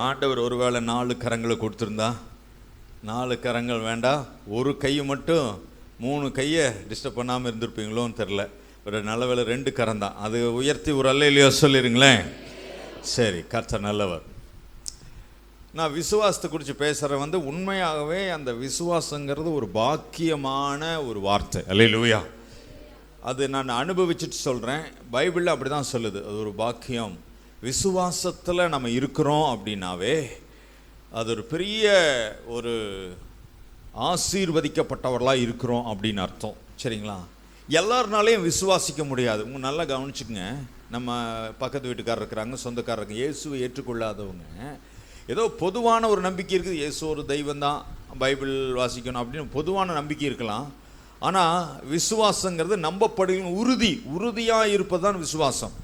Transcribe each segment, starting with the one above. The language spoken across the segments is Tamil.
ஆண்டவர் ஒருவேளை 4 கரங்களை கொடுத்துருந்தா, 4 கரங்கள் வேண்டாம், ஒரு கையை மட்டும் 3 கையை டிஸ்டர்ப் பண்ணாமல் இருந்திருப்பீங்களோன்னு தெரில. ஒரு நல்ல வேலை 2 கரம் தான். அது உயர்த்தி ஒரு அல்லேலூயா சொல்லிடுங்களேன். சரி, கர்த்தர் நல்லவர். நான் விசுவாசத்தை குறித்து பேசுகிறேன். உண்மையாகவே அந்த விசுவாசங்கிறது ஒரு பாக்கியமான ஒரு வார்த்தை. அல்லேலூயா. அது நான் அனுபவிச்சுட்டு சொல்கிறேன். பைபிளில் அப்படி தான் சொல்லுது, அது ஒரு பாக்கியம். விசுவாசத்தில் நம்ம இருக்கிறோம் அப்படின்னாவே அது ஒரு பெரிய ஒரு ஆசீர்வதிக்கப்பட்டவர்களாக இருக்கிறோம் அப்படின்னு அர்த்தம். சரிங்களா? எல்லாருனாலையும் விசுவாசிக்க முடியாது. உங்க நல்லா கவனிச்சுக்கங்க. நம்ம பக்கத்து வீட்டுக்காரர் இருக்கிறாங்க, சொந்தக்காரர் இருக்காங்க, இயேசுவை ஏற்றுக்கொள்ளாதவங்க ஏதோ பொதுவான ஒரு நம்பிக்கை இருக்குது. இயேசு ஒரு தெய்வம் தான், பைபிள் வாசிக்கணும் அப்படின்னு பொதுவான நம்பிக்கை இருக்கலாம். ஆனால் விசுவாசங்கிறது நம்பப்படுகிற உறுதியாக இருப்பது தான் விசுவாசம்.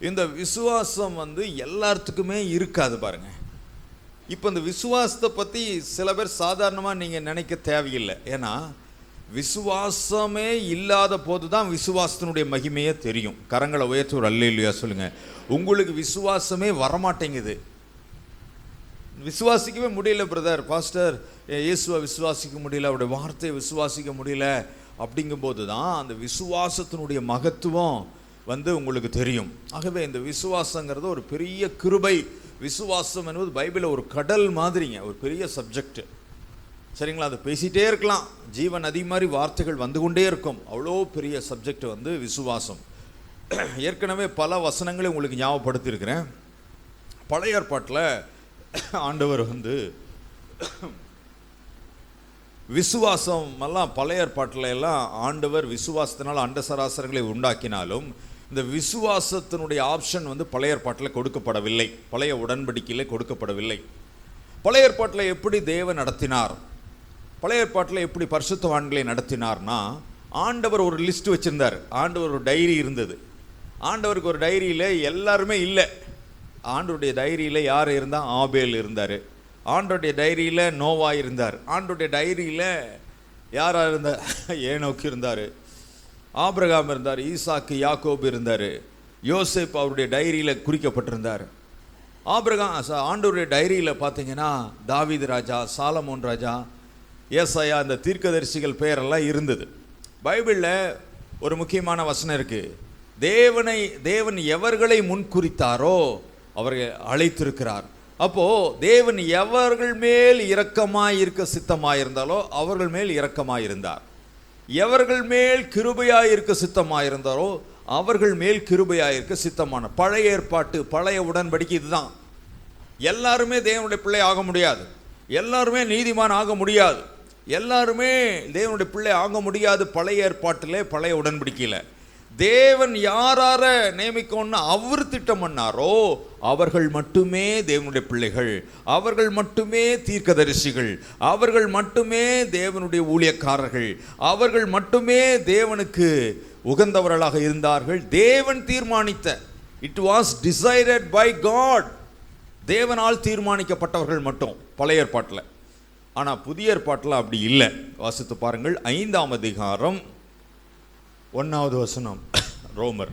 இந்த விசுவாசம் எல்லாத்துக்குமே இருக்காது பாருங்கள். இப்போ இந்த விசுவாசத்தை பற்றி சில பேர் சாதாரணமாக நீங்கள் நினைக்க தேவையில்லை. ஏன்னா விசுவாசமே இல்லாத போது தான் விசுவாசத்தினுடைய மகிமையே தெரியும். கரங்களை உயர்த்தி ஒரு அல்லேலூயா சொல்லுங்கள். உங்களுக்கு விசுவாசமே வரமாட்டேங்குது, விசுவாசிக்கவே முடியல பிரதர், பாஸ்டர் இயேசுவை விசுவாசிக்க முடியல, அவருடைய வார்த்தையை விசுவாசிக்க முடியல. அப்படிங்கும்போது தான் அந்த விசுவாசத்தினுடைய மகத்துவம் உங்களுக்கு தெரியும். ஆகவே இந்த விசுவாசங்கிறது ஒரு பெரிய கிருபை. விசுவாசம் என்பது பைபிளில் ஒரு கடல் மாதிரிங்க, ஒரு பெரிய சப்ஜெக்ட். சரிங்களா? அதை பேசிகிட்டே இருக்கலாம், ஜீவன் நதி மாதிரி வார்த்தைகள் வந்து கொண்டே இருக்கும். அவ்வளோ பெரிய சப்ஜெக்ட் விசுவாசம். ஏற்கனவே பல வசனங்களை உங்களுக்கு ஞாபகப்படுத்தியிருக்கிறேன். பழைய ஏற்பாட்டில் ஆண்டவர் விசுவாசம் எல்லாம் பழைய ஏற்பாட்டில் எல்லாம் ஆண்டவர் விசுவாசத்தினால் அண்ட சராசரங்களை உண்டாக்கினாலும் இந்த விசுவாசத்தினுடைய ஆப்ஷன் பழைய ஏற்பாட்டில் கொடுக்கப்படவில்லை, பழைய உடன்படிக்கையில் கொடுக்கப்படவில்லை. பழைய ஏற்பாட்டில் எப்படி தேவன் நடத்தினார், பழைய ஏற்பாட்டில் எப்படி பரிசுத்தவான்களை நடத்தினார்னா, ஆண்டவர் ஒரு லிஸ்ட் வச்சுருந்தார். ஆண்டவர் ஒரு டைரி இருந்தது. ஆண்டவருக்கு ஒரு டைரியில் எல்லாருமே இல்லை. ஆண்டவருடைய டைரியில் யார் இருந்தால் ஆபேல் இருந்தார், ஆண்டவருடைய டைரியில் நோவா இருந்தார், ஆண்டவருடைய டைரியில் யாராக இருந்தார், ஏனோக்கு இருந்தார், ஆபிரகாம் இருந்தார், ஈசாக்கு யாக்கோபு இருந்தார், யோசேப் அவருடைய டைரியில் குறிக்கப்பட்டிருந்தார். ஆண்டவருடைய டைரியில் பார்த்தீங்கன்னா தாவீது ராஜா, சாலமோன் ராஜா, ஏசாயா, இந்த தீர்க்கதரிசிகள் பெயரெல்லாம் இருந்தது. பைபிளில் ஒரு முக்கியமான வசனம் இருக்குது. தேவன் எவர்களை முன்குறித்தாரோ அவர்கள் அழைத்திருக்கிறார். அப்போது தேவன் எவர்கள் மேல் இரக்கமாய் இருக்க சித்தமாயிருந்தாலோ அவர்கள் மேல் இரக்கமாயிருந்தார். எவர்கள் மேல் கிருபையாய் இருக்க சித்தமாயிருந்தாரோ அவர்கள் மேல் கிருபையாய் இருக்க சித்தமான. பழைய ஏற்பாட்டு பழைய உடன்படிக்கை இதுதான். எல்லாருமே தேவனுடைய பிள்ளை ஆக முடியாது, எல்லாருமே நீதிமான் ஆக முடியாது, எல்லாருமே தேவனுடைய பிள்ளை ஆக முடியாது. பழைய ஏற்பாட்டில் பழைய உடன்படிக்கையில் தேவன் யாரார நியமிக்கணும்னு அவர் திட்டம் பண்ணாரோ அவர்கள் மட்டுமே தேவனுடைய பிள்ளைகள், அவர்கள் மட்டுமே தீர்க்கதரிசிகள், அவர்கள் மட்டுமே தேவனுடைய ஊழியக்காரர்கள், அவர்கள் மட்டுமே தேவனுக்கு உகந்தவர்களாக இருந்தார்கள். தேவன் தீர்மானித்த, it was decided by God, தேவனால் தீர்மானிக்கப்பட்டவர்கள் மட்டும் பழைய ஏற்பாட்டில். ஆனால் புதிய ஏற்பாட்டில் அப்படி இல்லை. வாசித்து பாருங்கள், 5ஆம் அதிகாரம் 1வது வசனம். ரோமர்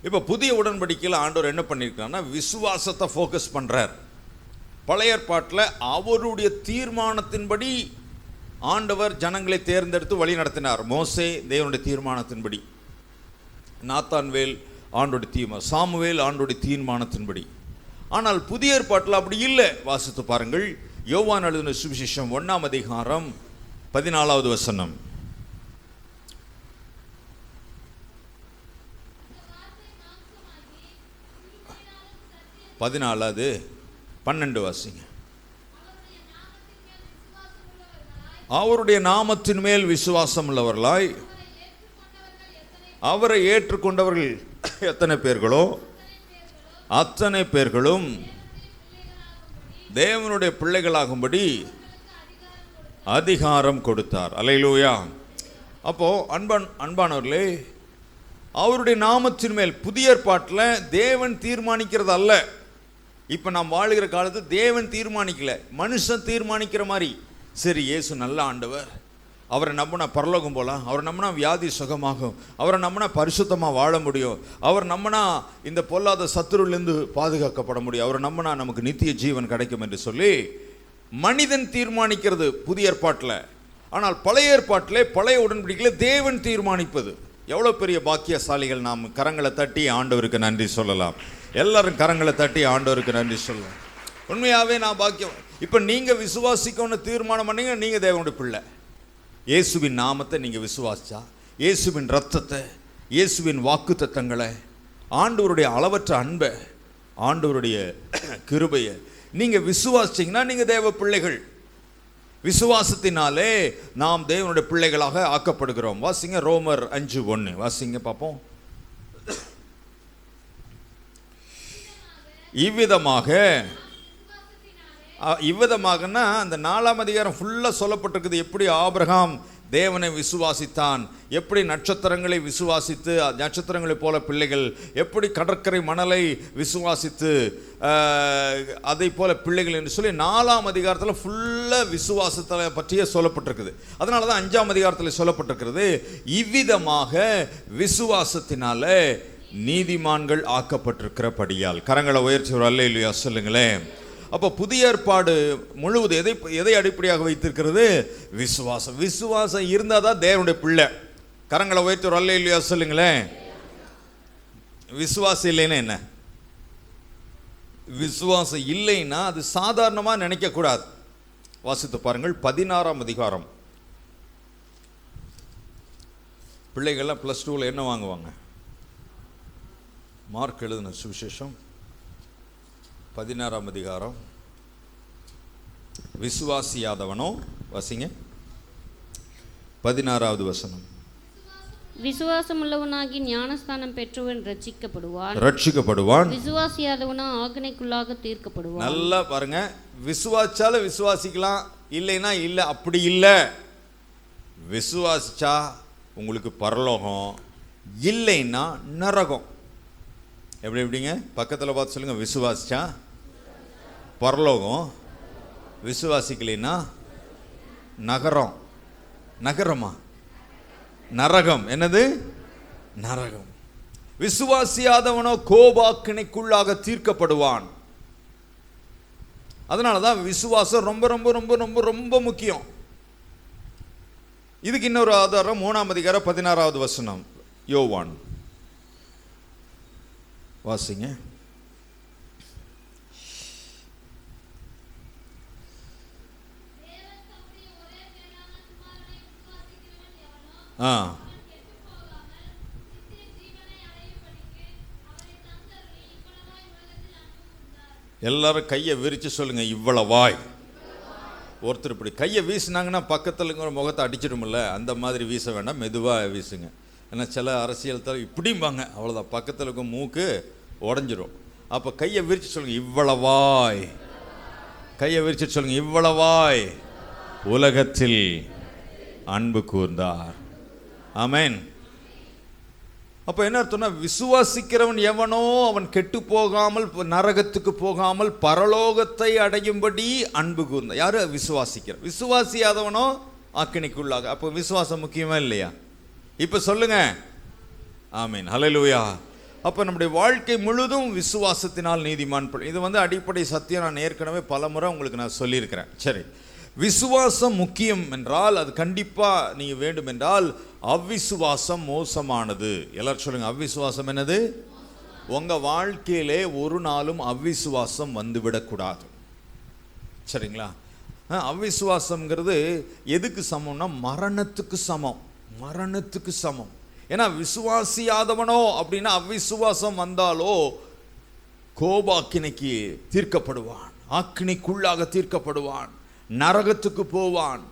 இப்போ புதிய உடன்படிக்கையில் ஆண்டவர் என்ன பண்ணியிருக்காருன்னா விசுவாசத்தை ஃபோக்கஸ் பண்ணுறார். பழைய ஏற்பாட்டில் அவருடைய தீர்மானத்தின்படி ஆண்டவர் ஜனங்களை தேர்ந்தெடுத்து வழி நடத்தினார். மோசே தேவனுடைய தீர்மானத்தின்படி, நாத்தான்வேல் ஆண்டோடைய தீர்மானம், சாமுவேல் ஆண்டோடைய தீர்மானத்தின்படி. ஆனால் புதிய ஏற்பாட்டில் அப்படி இல்லை. வாசித்து பாருங்கள், யோவான் எழுதின சுவிசேஷம் 1ஆம் அதிகாரம் 14வது வசனம். 14 12 வாசிங்க. அவருடைய நாமத்தின் மேல் விசுவாசம் உள்ளவர்களாய் அவரை ஏற்றுக்கொண்டவர்கள் எத்தனை பேர்களோ அத்தனை பேர்களும் தேவனுடைய பிள்ளைகளாகும்படி அதிகாரம் கொடுத்தார். அல்லேலூயா. அப்போ அன்பானவர்களே, அவருடைய நாமத்தின் மேல் புதிய ஏற்பாட்டில் தேவன் தீர்மானிக்கிறது அல்ல, இப்போ நாம் வாழுகிற காலத்து தேவன் தீர்மானிக்கல, மனுஷன் தீர்மானிக்கிற மாதிரி. சரி, இயேசு நல்ல ஆண்டவர், அவரை நம்பினா பரலோகம் போகலாம், அவரை நம்பினா வியாதி சுகமாகும், அவரை நம்பினா பரிசுத்தமாக வாழ முடியும், அவர் நம்பினா இந்த பொல்லாத சத்துருவிலிருந்து பாதுகாக்கப்பட முடியும், அவரை நம்பினா நமக்கு நித்திய ஜீவன் கிடைக்கும் என்று சொல்லி மனிதன் தீர்மானிக்கிறது புதிய ஏற்பாட்டில். ஆனால் பழைய ஏற்பாட்டிலே, பழைய உடன்படிக்கையில் தேவன் தீர்மானிப்பது. எவ்வளோ பெரிய பாக்கியசாலிகள் நாம்! கரங்களை தட்டி ஆண்டவருக்கு நன்றி சொல்லலாம். எல்லாரும் கரங்களை தட்டி ஆண்டவருக்கு நன்றி சொல்லலாம். உண்மையாகவே நான் பாக்கியம். இப்போ நீங்கள் விசுவாசிக்கணும்னு தீர்மானம் பண்ணீங்க, நீங்கள் தேவனுடைய பிள்ளை. இயேசுவின் நாமத்தை நீங்கள் விசுவாசிச்சா, இயேசுவின் ரத்தத்தை, இயேசுவின் வாக்கு தத்தங்களை, ஆண்டவருடைய அளவற்ற அன்பை, ஆண்டவருடைய கிருபையை நீங்கள் விசுவாசிச்சிங்கன்னா நீங்கள் தேவ பிள்ளைகள். விசுவாசத்தினாலே நாம் தேவனுடைய பிள்ளைகளாக ஆக்கப்படுகிறோம். வாசிங்க ரோமர் 5:1 வாசிங்க பார்ப்போம். இவ்விதமாகனா அந்த 4ஆம் அதிகாரம் ஃபுல்லாக சொல்லப்பட்டிருக்குது. எப்படி ஆபிரகாம் தேவனை விசுவாசித்தான், எப்படி நட்சத்திரங்களை விசுவாசித்து நட்சத்திரங்களைப் போல பிள்ளைகள், எப்படி கடற்கரை மணலை விசுவாசித்து அதை போல பிள்ளைகள் என்று சொல்லி 4ஆம் அதிகாரத்தில் ஃபுல்லாக விசுவாசத்தை பற்றியே சொல்லப்பட்டிருக்குது. அதனால தான் 5ஆம் அதிகாரத்தில் சொல்லப்பட்டிருக்கிறது, இவ்விதமாக விசுவாசத்தினால நீதிமான்கள் ஆக்கப்பட்டிருக்கிறபடியால். கரங்களை உயர்ச்சி ஒரு அல்லேலூயா சொல்லுங்களேன். அப்போ புதிய ஏற்பாடு முழுவதும் எதை அடிப்படையாக வைத்திருக்கிறது? விசுவாசம். விசுவாசம் இருந்தால் தான் தேவனுடைய பிள்ளை. கரங்களை உயர்த்தி ஒரு அல்லேலூயா சொல்லுங்களேன். விசுவாசம் இல்லைன்னா என்ன? விசுவாசம் இல்லைன்னா அது சாதாரணமாக நினைக்கக்கூடாது. வாசித்து பாருங்கள் 16ஆம் அதிகாரம். பிள்ளைகள்லாம் +2 என்ன வாங்குவாங்க? மார்க் எழுதின சுவிசேஷம் 16ஆம் அதிகாரம். விசுவாசியாதவனோ, வாசிங்க 16வது வசனம். விசுவாசம் உள்ளவனாகி ஞானஸ்தானம் பெற்றவன் ரட்சிக்கப்படுவான். விசுவாசியாதவனோ ஆக்கினைக்குள்ளாக தீர்க்கப்படுவான். நல்லா பாருங்க, விசுவாசிச்சால விசுவாசிக்கலாம், இல்லைன்னா இல்லை. அப்படி இல்லை. விசுவாசிச்சா உங்களுக்கு பரலோகம், இல்லைன்னா நரகம். எப்படிங்க? பக்கத்தில் பார்த்து சொல்லுங்க. விசுவாசிச்சா பரலோகம், விசுவாசிக்கலைன்னா நகரமா நரகம். என்னது? நரகம். விசுவாசியாதவனோ கோபாக்கினைக்குள்ளாக தீர்க்கப்படுவான். அதனால தான் விசுவாசம் ரொம்ப ரொம்ப ரொம்ப ரொம்ப ரொம்ப முக்கியம். இதுக்கு இன்னொரு ஆதாரம் 3ஆம் அதிகாரம் 16வது வசனம். யோவான் வாசிங்க. எல்லாரும் கையை விரிச்சு சொல்லுங்க, இவ்வளவாய். ஒருத்தர் இப்படி கையை வீசினாங்கன்னா பக்கத்துல முகத்தை அடிச்சிடும்ல, அந்த மாதிரி வீச வேண்டாம், மெதுவாக வீசுங்க. ஏன்னா சில அரசியல் தர இப்படிம்பாங்க, அவ்வளோதான், பக்கத்தில் இருக்கும் மூக்கு உடஞ்சிரும். அப்போ கையை விரிச்சு சொல்லுங்க, இவ்வளவாய். கையை விரிச்சு சொல்லுங்க, இவ்வளவாய் உலகத்தில் அன்பு கூர்ந்தார். ஆமென். அப்போ என்ன அர்த்தம்னா, விசுவாசிக்கிறவன் எவனோ அவன் கெட்டு போகாமல் நரகத்துக்கு போகாமல் பரலோகத்தை அடையும்படி அன்பு கூர்ந்தார். யாரு? விசுவாசிக்கிற. விசுவாசியாதவனோ ஆக்கினைக்குள்ளாக. அப்போ விசுவாசம் முக்கியமா இல்லையா? இப்போ சொல்லுங்க. ஆமீன், ஹல்லேலூயா. அப்போ நம்முடைய வாழ்க்கை முழுதும் விசுவாசத்தினால் நீதிமான். இது அடிப்படை சத்தியம். நான் ஏற்கனவே பல முறை உங்களுக்கு நான் சொல்லியிருக்கிறேன். சரி, விசுவாசம் முக்கியம் என்றால், அது கண்டிப்பாக நீங்கள் வேண்டும் என்றால், அவ்விசுவாசம் மோசமானது. எல்லாரும் சொல்லுங்க, அவ்விசுவாசம் என்னது? உங்கள் வாழ்க்கையிலே ஒரு நாளும் அவ்விசுவாசம் வந்துவிடக்கூடாது. சரிங்களா? அவ்விசுவாசம்ங்கிறது எதுக்கு சமம்னா, மரணத்துக்கு சமம். மரணத்துக்கு சமம். ஏன்னா விசுவாசியாதவனோ அப்படின்னா, அவ்விசுவாசம் வந்தாலோ கோபாக்கினைக்கு தீர்க்கப்படுவான், ஆக்கினைக்குள்ளாக தீர்க்கப்படுவான், நரகத்துக்கு போவான்.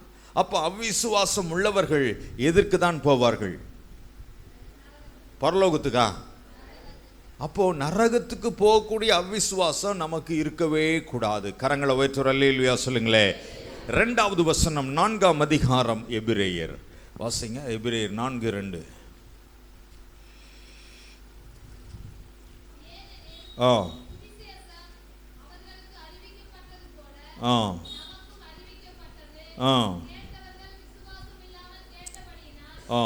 அப்போ அவ்விசுவாசம் உள்ளவர்கள் எதற்கு தான் போவார்கள்? பரலோகத்துக்கா? அப்போ நரகத்துக்கு போகக்கூடிய அவ்விசுவாசம் நமக்கு இருக்கவே கூடாது. கரங்களை உயர்த்தி அல்லேலூயா சொல்லுங்களே. 2வது வசனம் 4ஆம் அதிகாரம் எபிரேயர் வாசிங்க. எபிரேயர் 4:2. ஆ ஆ ஆ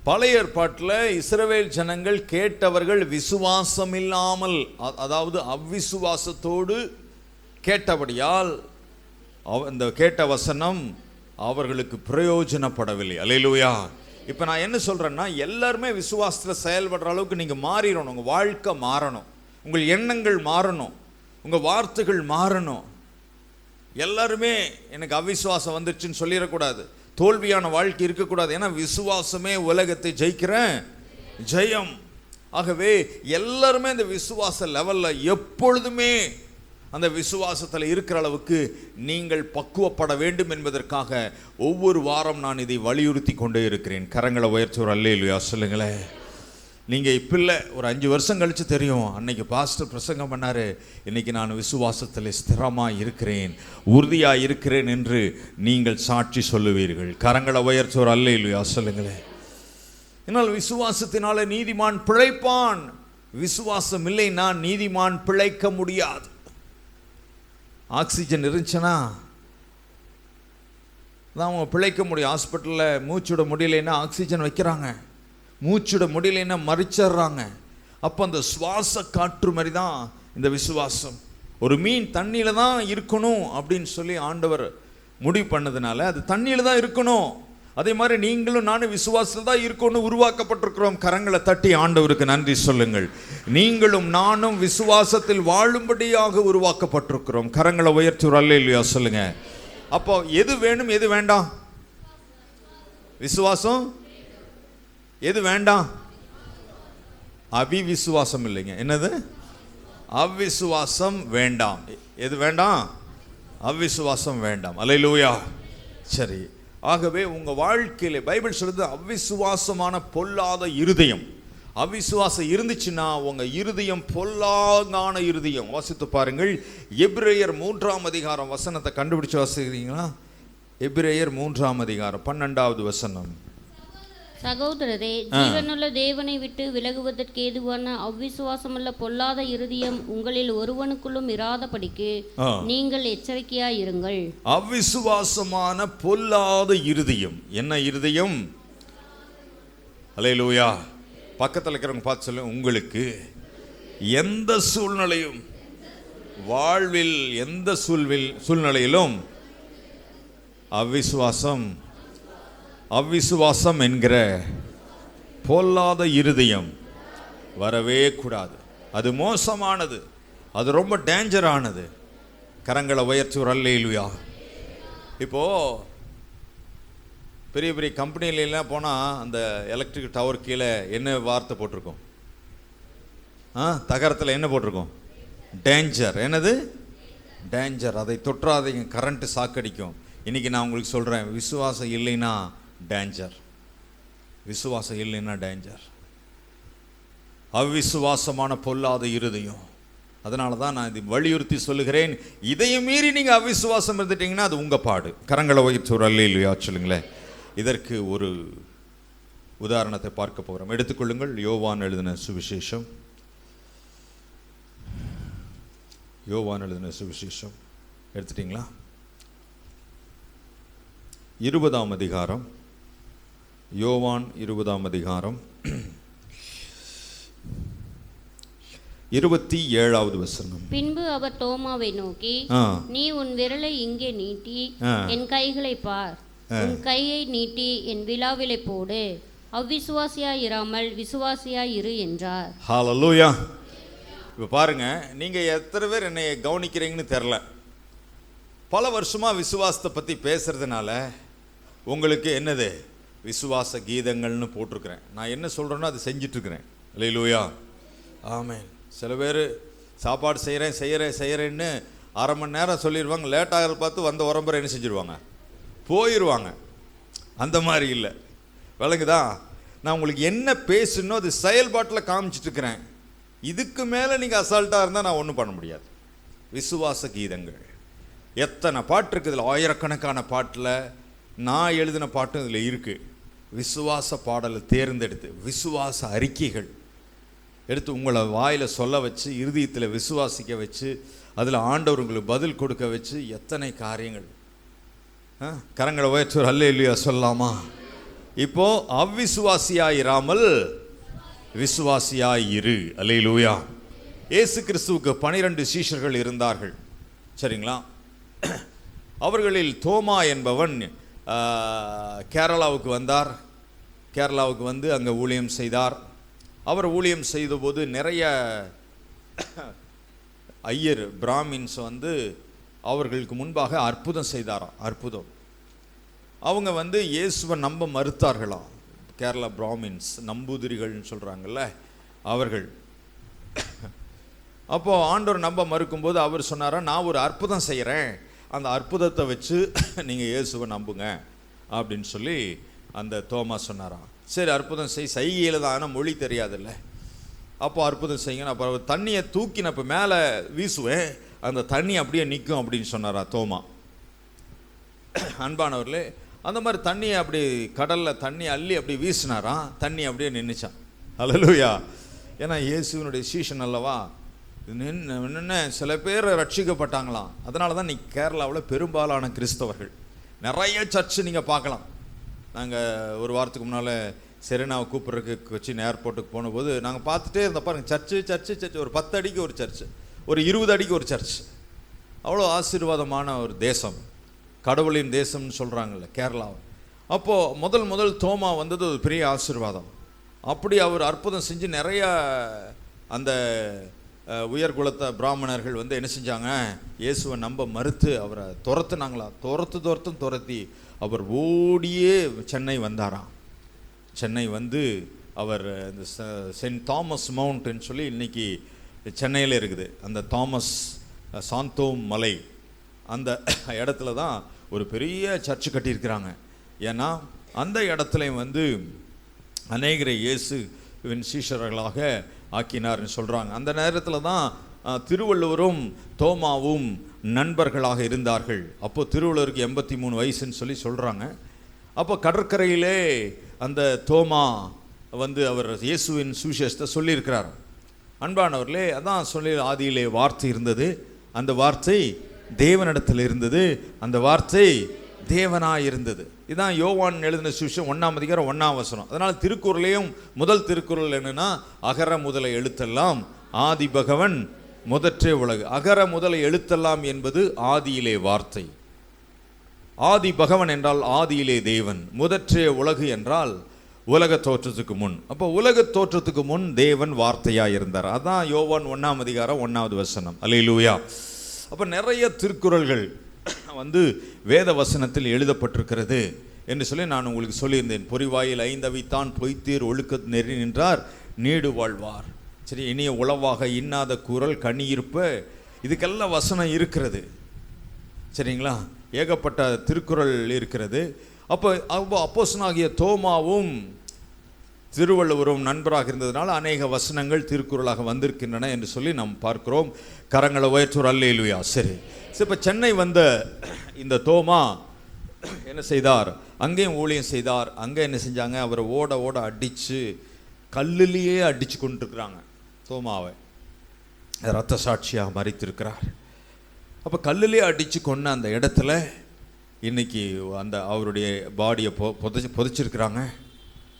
பழைய ஏற்பாட்டில் இஸ்ரவேல் ஜனங்கள் கேட்டவர்கள் விசுவாசம் இல்லாமல், அதாவது அவ்விசுவாசத்தோடு கேட்டபடியால் அந்த கேட்ட வசனம் அவர்களுக்கு பிரயோஜனப்படவில்லை. அல்லேலூயா. இப்போ நான் என்ன சொல்றேன்னா, எல்லாருமே விசுவாசத்தில் செயல்படுற அளவுக்கு நீங்கள் மாறிடணும். உங்கள் வாழ்க்கை மாறணும், உங்கள் எண்ணங்கள் மாறணும், உங்கள் வார்த்தைகள் மாறணும். எல்லாருமே எனக்கு அவிசுவாசம் வந்துருச்சுன்னு சொல்லிடக்கூடாது, தோல்வியான வாழ்க்கை இருக்கக்கூடாது. ஏன்னா விசுவாசமே உலகத்தை ஜெயிக்கிற ஜெயம். ஆகவே எல்லாருமே இந்த விசுவாச லெவலில் எப்பொழுதுமே அந்த விசுவாசத்தில் இருக்கிற அளவுக்கு நீங்கள் பக்குவப்பட வேண்டும் என்பதற்காக ஒவ்வொரு வாரம் நான் இதை வலியுறுத்தி கொண்டே இருக்கிறேன். கரங்களை உயர்த்தி ஒரு அல்லேலூயா சொல்லுங்களேன். நீங்கள் இப்போ இல்லை, ஒரு 5 வருஷம் கழித்து தெரியும், அன்னைக்கு பாஸ்டர் பிரசங்கம் பண்ணார், இன்னைக்கு நான் விசுவாசத்தில் ஸ்திரமாக இருக்கிறேன், உறுதியாக இருக்கிறேன் என்று நீங்கள் சாட்சி சொல்லுவீர்கள். கரங்களை உயர்த்தி ஒரு அல்லேலூயா சொல்லுங்களேன். என்னால் விசுவாசத்தினால நீதிமான் பிழைப்பான். விசுவாசம் இல்லைன்னா நீதிமான் பிழைக்க முடியாது. ஆக்சிஜன் இருந்துச்சுன்னா தான் அவங்க பிழைக்க முடியும். ஹாஸ்பிட்டலில் மூச்சுட முடியலைன்னா ஆக்சிஜன் வைக்கிறாங்க, மூச்சுட முடியலைன்னா மறிச்சிடுறாங்க. அப்போ அந்த சுவாச காற்று மாதிரி தான் இந்த விசுவாசம். ஒரு மீன் தண்ணியில் தான் இருக்கணும் அப்படின்னு சொல்லி ஆண்டவர் முடிவு பண்ணதுனால அது தண்ணியில் தான் இருக்கணும். அதே மாதிரி நீங்களும் நானும் விசுவாசத்தில் தான் இருக்கணும், உருவாக்கப்பட்டிருக்கிறோம். கரங்களை தட்டி ஆண்டவருக்கு நன்றி சொல்லுங்கள். நீங்களும் நானும் விசுவாசத்தில் வாழும்படியாக உருவாக்கப்பட்டிருக்கிறோம். கரங்களை உயர்த்தி ஒரு அல்லேலூயா சொல்லுங்க. அப்போ எது வேணும் எது வேண்டாம்? விசுவாசம். எது வேண்டாம்? அவிவிசுவாசம் இல்லைங்க. என்னது? அவ்விசுவாசம் வேண்டாம். எது வேண்டாம்? அவ்விசுவாசம் வேண்டாம். அல்லேலூயா. சரி, ஆகவே உங்கள் வாழ்க்கையில் பைபிள் சொல்லுது அவ்விசுவாசமான பொல்லாத இருதயம். அவ்விசுவாசம் இருந்துச்சுன்னா உங்கள் இருதயம் பொல்லாங்கான இருதயம். வாசித்து பாருங்கள், எபிரேயர் 3ஆம் அதிகாரம் வசனத்தை கண்டுபிடிச்சு வாசிக்கிறீங்களா? எபிரேயர் 3ஆம் அதிகாரம் 12வது வசனம். சகோதரரே, ஜீவனுள்ள தேவனை விட்டு விலகுவதற்கு ஏதுவான அவ்விசுவாசமுள்ள பொல்லாத இருதயம் உங்களில் ஒருவனுக்குள்ளும் இராதபடிக்கு நீங்கள் எச்சரிக்கையாய் இருங்கள். அவ்விசுவாசமான பொல்லாத இருதயம். என்ன இருதயம்? அல்லேலூயா. பக்கத்தில் இருக்கிறவங்க பார்த்து சொல்லுங்க, உங்களுக்கு எந்த சூழ்நிலையும், வாழ்வில் எந்த சூழ்நிலையிலும் அவ்விசுவாசம் என்கிற பொல்லாத இருதயம் வரவே கூடாது. அது மோசமானது, அது ரொம்ப டேஞ்சரானது. கரங்களை உயர்த்தி ஒரு அல்லேலூயா. இப்போது பெரிய பெரிய கம்பெனிலாம் போனால் அந்த எலக்ட்ரிக் டவர் கீழே என்ன வார்த்தை போட்டிருக்கோம்? தகரத்தில் என்ன போட்டிருக்கோம்? டேஞ்சர். என்னது? டேஞ்சர். அதை தொற்றாதீங்க, கரண்ட்டு சாக்கடிக்கும். இன்றைக்கி நான் உங்களுக்கு சொல்கிறேன், விசுவாசம் இல்லைன்னா டேஞ்சர். விசுவாசம் இல்லைன்னா டேஞ்சர். அவ்விசுவாசமான பொல்லாத இருதயம். அதனால தான் நான் இது வலியுறுத்தி சொல்லுகிறேன். இதையும் மீறி நீங்கள் அவ்விசுவாசம் இருந்துட்டீங்கன்னா அது உங்கள் பாடு. கரங்களை உயர்த்தி ஒரு அல்லேலூயா சொல்லுங்களேன். இதற்கு ஒரு உதாரணத்தை பார்க்க போகிறோம். எடுத்துக்கொள்ளுங்கள், யோவான் எழுதின சுவிசேஷம். யோவான் எழுதின சுவிசேஷம் எடுத்துட்டிங்களா? 20ஆம் அதிகாரம். யோவான் 20ஆம் அதிகாரம் 27வது வசனம். பின்பு அவர் தோமாவை நோக்கி, நீ உன் விரலை இங்கே நீட்டி என் கைகளை பார், உன் கையை நீட்டி என் விலாவிலை போடு, அவ்விசுவாசியாய் இராமல் விசுவாசியாய் இரு என்றார். ஹல்லேலூயா. இப்போ பாருங்க, நீங்க எத்தனை பேர் என்னை கவனிக்கிறீங்கன்னு தெரில. பல வருஷமா விசுவாசத்தை பற்றி பேசுறதுனால உங்களுக்கு என்னது விசுவாச கீதங்கள்னு போட்டிருக்கிறேன். நான் என்ன சொல்கிறேன்னோ அது செஞ்சிட்ருக்கிறேன். அல்லேலூயா. ஆமென். சில பேர் சாப்பாடு செய்கிறேன்னு அரை மணி நேரம் சொல்லிடுவாங்க, லேட்டாக பார்த்து வந்த உரம்பரை என்ன செஞ்சுருவாங்க? போயிடுவாங்க. அந்த மாதிரி இல்லை, விளங்குதா? நான் உங்களுக்கு என்ன பேசணும் அது செயல்பாட்டில் காமிச்சிட்ருக்கிறேன். இதுக்கு மேலே நீங்கள் அசால்ட்டாக இருந்தால் நான் ஒன்றும் பண்ண முடியாது. விசுவாச கீதங்கள் எத்தனை பாட்டு இருக்குது இதில், ஆயிரக்கணக்கான பாட்டில் நான் எழுதின பாட்டும் இதில் இருக்குது. விசுவாச பாடலை தேர்ந்தெடுத்து விசுவாச அறிக்கைகள் எடுத்து உங்களை வாயில் சொல்ல வச்சு, இருதயத்தில் விசுவாசிக்க வச்சு, அதில் ஆண்டவர் உங்களுக்கு பதில் கொடுக்க வச்சு, எத்தனை காரியங்கள். கரங்களை உயர்த்துவர் அல்லேலூயா சொல்லலாமா? இப்போ அவ்விசுவாசியாயிராமல் விசுவாசியாயிரு. அல்லேலூயா. இயேசு கிறிஸ்துவுக்கு 12 சீஷர்கள் இருந்தார்கள், சரிங்களா? அவர்களில் தோமா என்பவன் கேரளாவுக்கு வந்தார். கேரளாவுக்கு வந்து அங்கே ஊழியம் செய்தார். அவர் ஊழியம் செய்தபோது நிறைய ஐயர் பிராமின்ஸ் வந்து அவர்களுக்கு முன்பாக அற்புதம் செய்தாராம். அற்புதம். அவங்க வந்து இயேசுவை நம்ப மறுத்தார்களாம். கேரளா பிராமின்ஸ், நம்பூதிரிகள்னு சொல்கிறாங்கல்ல அவர்கள். அப்போது ஆண்டவர் நம்ப மறுக்கும்போது அவர் சொன்னாரா, நான் ஒரு அற்புதம் செய்கிறேன், அந்த அற்புதத்தை வச்சு நீங்கள் இயேசுவை நம்புங்க அப்படின்னு சொல்லி அந்த தோமா சொன்னாராம். சரி, அற்புதம் செய்கையில் தான், ஆனால் மொழி தெரியாதுல்ல. அப்போ அற்புதம் செய்யுங்க, அப்புறம் தண்ணியை தூக்கினப்போ மேலே வீசுவேன், அந்த தண்ணி அப்படியே நிற்கும் அப்படின்னு சொன்னாரா தோமா. அன்பானவர்களே, அந்த மாதிரி தண்ணியை அப்படி கடலில் தண்ணி அள்ளி அப்படி வீசினாராம், தண்ணி அப்படியே நின்றுச்சான். அல்லேலூயா. ஏன்னா இயேசுவினுடைய சீஷன் அல்லவா. நின்று சில பேர் ரட்சிக்கப்பட்டாங்களாம். அதனால தான் இன்னைக்கு கேரளாவில் பெரும்பாலான கிறிஸ்தவர்கள் நிறைய சர்ச்சு நீங்கள் பார்க்கலாம். நாங்கள் ஒரு வாரத்துக்கு முன்னால் செரினாவை கூப்பிட்றதுக்கு கொச்சின் ஏர்போர்ட்டுக்கு போனபோது நாங்கள் பார்த்துட்டே இருந்தோம். பாருங்கள், சர்ச்சு ஒரு 10 அடிக்கு ஒரு சர்ச்சு, ஒரு 20 அடிக்கு ஒரு சர்ச். அவ்வளோ ஆசீர்வாதமான ஒரு தேசம், கடவுளின் தேசம்னு சொல்கிறாங்கல்ல கேரளாவை. அப்போது முதல் தோமா வந்தது ஒரு பெரிய ஆசீர்வாதம். அப்படி அவர் அற்புதம் செஞ்சு நிறைய அந்த உயர்குலத்த பிராமணர்கள் வந்து என்ன செஞ்சாங்க, இயேசுவை நம்ப மறுத்து அவரை துரத்துனாங்களா. துரத்தி அவர் ஓடியே சென்னை வந்தாராம். சென்னை வந்து அவர் இந்த சென்ட் தாமஸ் மவுண்ட்னு சொல்லி இன்றைக்கி சென்னையில் இருக்குது. அந்த தாமஸ் சாந்தோம் மலை, அந்த இடத்துல தான் ஒரு பெரிய சர்ச்சு கட்டியிருக்கிறாங்க. ஏன்னா அந்த இடத்துலையும் வந்து அநேகரை இயேசுவின் சீஷர்களாக ஆக்கினார்னு சொல்கிறாங்க. அந்த நேரத்தில் தான் திருவள்ளுவரும் தோமாவும் நண்பர்களாக இருந்தார்கள். அப்போது திருவள்ளுவருக்கு 83 வயசுன்னு சொல்லி சொல்கிறாங்க. அப்போ கடற்கரையிலே அந்த தோமா வந்து அவர் இயேசுவின் சுவிசேஷத்தை சொல்லியிருக்கிறார். அன்பானவர்களே, அதான் சொல்லி, ஆதியிலே வார்த்தை இருந்தது, அந்த வார்த்தை தேவனிடத்தில் இருந்தது, அந்த வார்த்தை தேவனாய் இருந்தது. இதுதான் யோவான் எழுதின சுவிசேஷம் 1ஆம் அதிகாரம் 1ஆம் வசனம். அதனால் திருக்குறளையும் முதல் திருக்குறள் என்னன்னா, அகர முதல எழுத்தெல்லாம் ஆதி பகவன் முதற்றே உலகு. அகர முதல எழுத்தெல்லாம் என்பது ஆதியிலே வார்த்தை. ஆதி பகவன் என்றால் ஆதியிலே தேவன், முதற்றே உலகு என்றால் உலக தோற்றத்துக்கு முன். அப்போ உலக தோற்றத்துக்கு முன் தேவன் வார்த்தையாக இருந்தார். அதான் யோவான் 1ஆம் அதிகாரம் 1ஆவது வசனம். அல்லேலூயா. அப்போ நிறைய திருக்குறள்கள் வந்து வேத வசனத்தில் எழுதப்பட்டிருக்கிறது என்று சொல்லி நான் உங்களுக்கு சொல்லியிருந்தேன். பொறிவாயில் 5 அவித்தான் பொய்த்தீர் ஒழுக்க நெறி நின்றார் நீடு வாழ்வார். சரி, இனிய உளவாக இன்னாத குரல் கனியிருப்ப, இதுக்கெல்லாம் வசனம் இருக்கிறது, சரிங்களா? ஏகப்பட்ட திருக்குறள் இருக்கிறது. அப்போ அப்போஸ்தலனாகிய தோமாவும் திருவள்ளுவரும் நண்பராக இருந்ததுனால அநேக வசனங்கள் திருக்குறளாக வந்திருக்கின்றன என்று சொல்லி நாம் பார்க்கிறோம். கரங்களை உயர்த்துவர் அல்லேலூயா. சரி, இப்போ சென்னை வந்த இந்த தோமா என்ன செய்தார், அங்கேயும் ஊழியம் செய்தார். அங்கே என்ன செஞ்சாங்க, அவரை ஓட அடித்து கல்லுலேயே அடித்து கொண்டிருக்கிறாங்க. தோமாவை இரத்த சாட்சியாக மறித்திருக்கிறார். அப்போ கல்லுலேயே அடித்து கொண்ட அந்த இடத்துல இன்றைக்கி அந்த அவருடைய பாடியை புதைச்சிருக்கிறாங்க.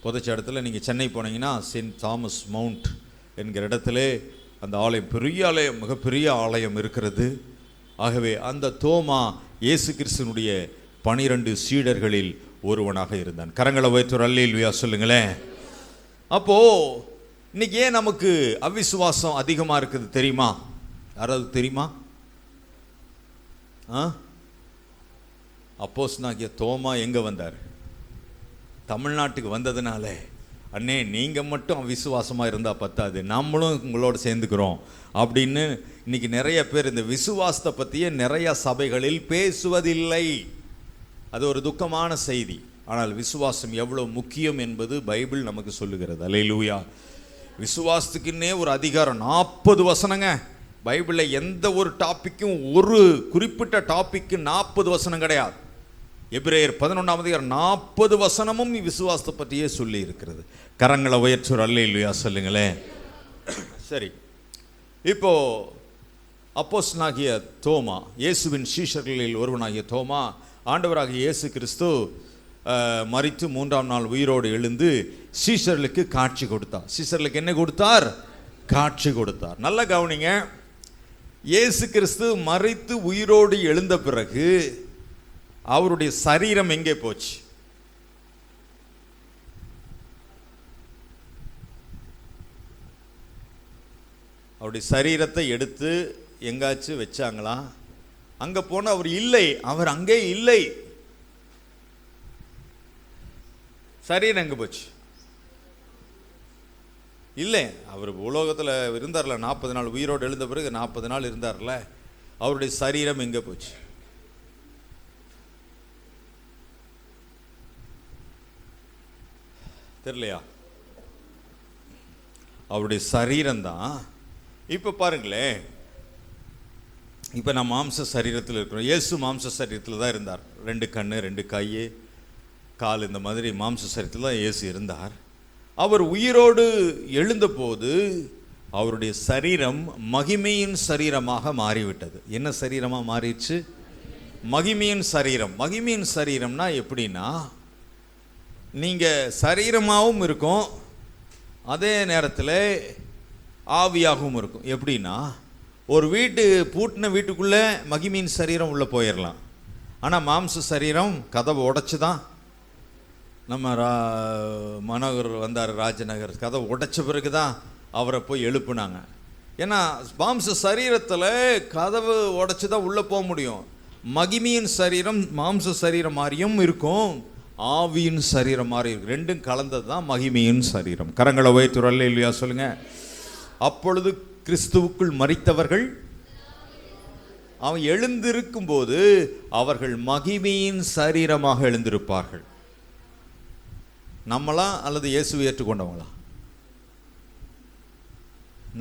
புதைச்ச இடத்துல நீங்கள் சென்னை போனீங்கன்னா சென்ட் தாமஸ் மவுண்ட் என்கிற இடத்துல அந்த ஆலயம், பெரிய ஆலயம், மிகப்பெரிய ஆலயம் இருக்கிறது. ஆகவே அந்த தோமா இயேசு கிறிஸ்துனுடைய 12 சீடர்களில் ஒருவனாக இருந்தான். கரங்களை உயர்த்துவர் அல்லேலூயா சொல்லுங்களேன். அப்போது இன்னைக்கு ஏன் நமக்கு அவிசுவாசம் அதிகமாக இருக்குது தெரியுமா? யாராவது தெரியுமா? அப்போஸ்தலனாகிய தோமா எங்கே வந்தார்? தமிழ்நாட்டுக்கு வந்ததுனால, அண்ணே நீங்கள் மட்டும் விசுவாசமாக இருந்தால் பத்தாது, நம்மளும் உங்களோட சேர்ந்துக்கிறோம் அப்படின்னு இன்னைக்கு நிறைய பேர் இந்த விசுவாசத்தை பற்றியே நிறைய சபைகளில் பேசுவதில்லை. அது ஒரு துக்கமான செய்தி. ஆனால் விசுவாசம் எவ்வளோ முக்கியம் என்பது பைபிள் நமக்கு சொல்லுகிறது. அல்லேலூயா. விசுவாசத்துக்குன்னே ஒரு அதிகாரம் 40 வசனங்க. பைபிளில் எந்த ஒரு டாப்பிக்கும், ஒரு குறிப்பிட்ட டாப்பிக்கு 40 வசனம் கிடையாது. எபிரேயர் 11ஆம் அதிகாரம் 40 வசனமும் விசுவாசத்தை பற்றியே சொல்லி இருக்கிறது. கரங்களை உயர்த்துவர் அல்லேலூயா சொல்லுங்களேன். சரி, இப்போ அப்போஸ்தலனாகிய தோமா, இயேசுவின் சீஷர்களில் ஒருவனாகிய தோமா, ஆண்டவராகிய இயேசு கிறிஸ்து மரித்து 3ஆம் நாள் உயிரோடு எழுந்து சீஷர்களுக்கு காட்சி கொடுத்தார். சீஷர்களுக்கு என்ன கொடுத்தார்? காட்சி கொடுத்தார். நல்ல கவனிங்க, இயேசு கிறிஸ்து மரித்து உயிரோடு எழுந்த பிறகு அவருடைய சரீரம் எங்கே போச்சு? அவருடைய சரீரத்தை எடுத்து எங்காச்சும் வச்சாங்களா? அங்கே போன அவர் இல்லை, அவர் அங்கே இல்லை. சரீரம் எங்கே போச்சு? இல்லை. அவர் உலோகத்தில் இருந்தார்ல 40 நாள், உயிரோடு எழுந்த பிறகு 40 நாள் இருந்தார்ல, அவருடைய சரீரம் எங்கே போச்சு? தெரியலையா? அவருடைய சரீரம்தான். இப்போ பாருங்களேன், இப்போ நான் மாம்ச சரீரத்தில் இருக்கிறோம். இயேசு மாம்ச சரீரத்தில் தான் இருந்தார். 2 கண்ணு, 2 கை, கால், இந்த மாதிரி மாம்ச சரீரத்தில் தான் இயேசு இருந்தார். அவர் உயிரோடு எழுந்தபோது அவருடைய சரீரம் மகிமையின் சரீரமாக மாறிவிட்டது. என்ன சரீரமாக மாறிடுச்சு? மகிமையின் சரீரம். மகிமையின் சரீரம்னா எப்படின்னா, நீங்கள் சரீரமாகவும் இருக்கும், அதே நேரத்தில் ஆவியாகவும் இருக்கும். எப்படின்னா, ஒரு பூட்டின வீட்டுக்குள்ளே மகிமையின் சரீரம் உள்ளே போயிடலாம். ஆனால் மாம்ச சரீரம் கதவை உடைச்சி தான், நம்ம மனோகர் வந்தார் ராஜநகர், கதவை உடைச்ச பிறகு தான் அவரை போய் எழுப்புனாங்க. ஏன்னா மாம்ச சரீரத்தில் கதவு உடைச்சி தான் உள்ளே போக முடியும். மகிமையின் சரீரம் மாம்ச சரீரம் மாதிரியும் இருக்கும், ஆவியின் சரீரம் மாதிரி இருக்கும். ரெண்டும் கலந்தது தான் மகிமையின் சரீரம். கரங்களை உயர்த்தி அல்லேலூயா சொல்லுங்க. அப்பொழுது கிறிஸ்துவுக்குள் மரித்தவர்கள் அவன் எழுந்திருக்கும் போது அவர்கள் மகிமையின் சரீரமாக எழுந்திருப்பார்கள். நம்மளா அல்லது இயேசுவை ஏற்றுக்கொண்டவங்களா?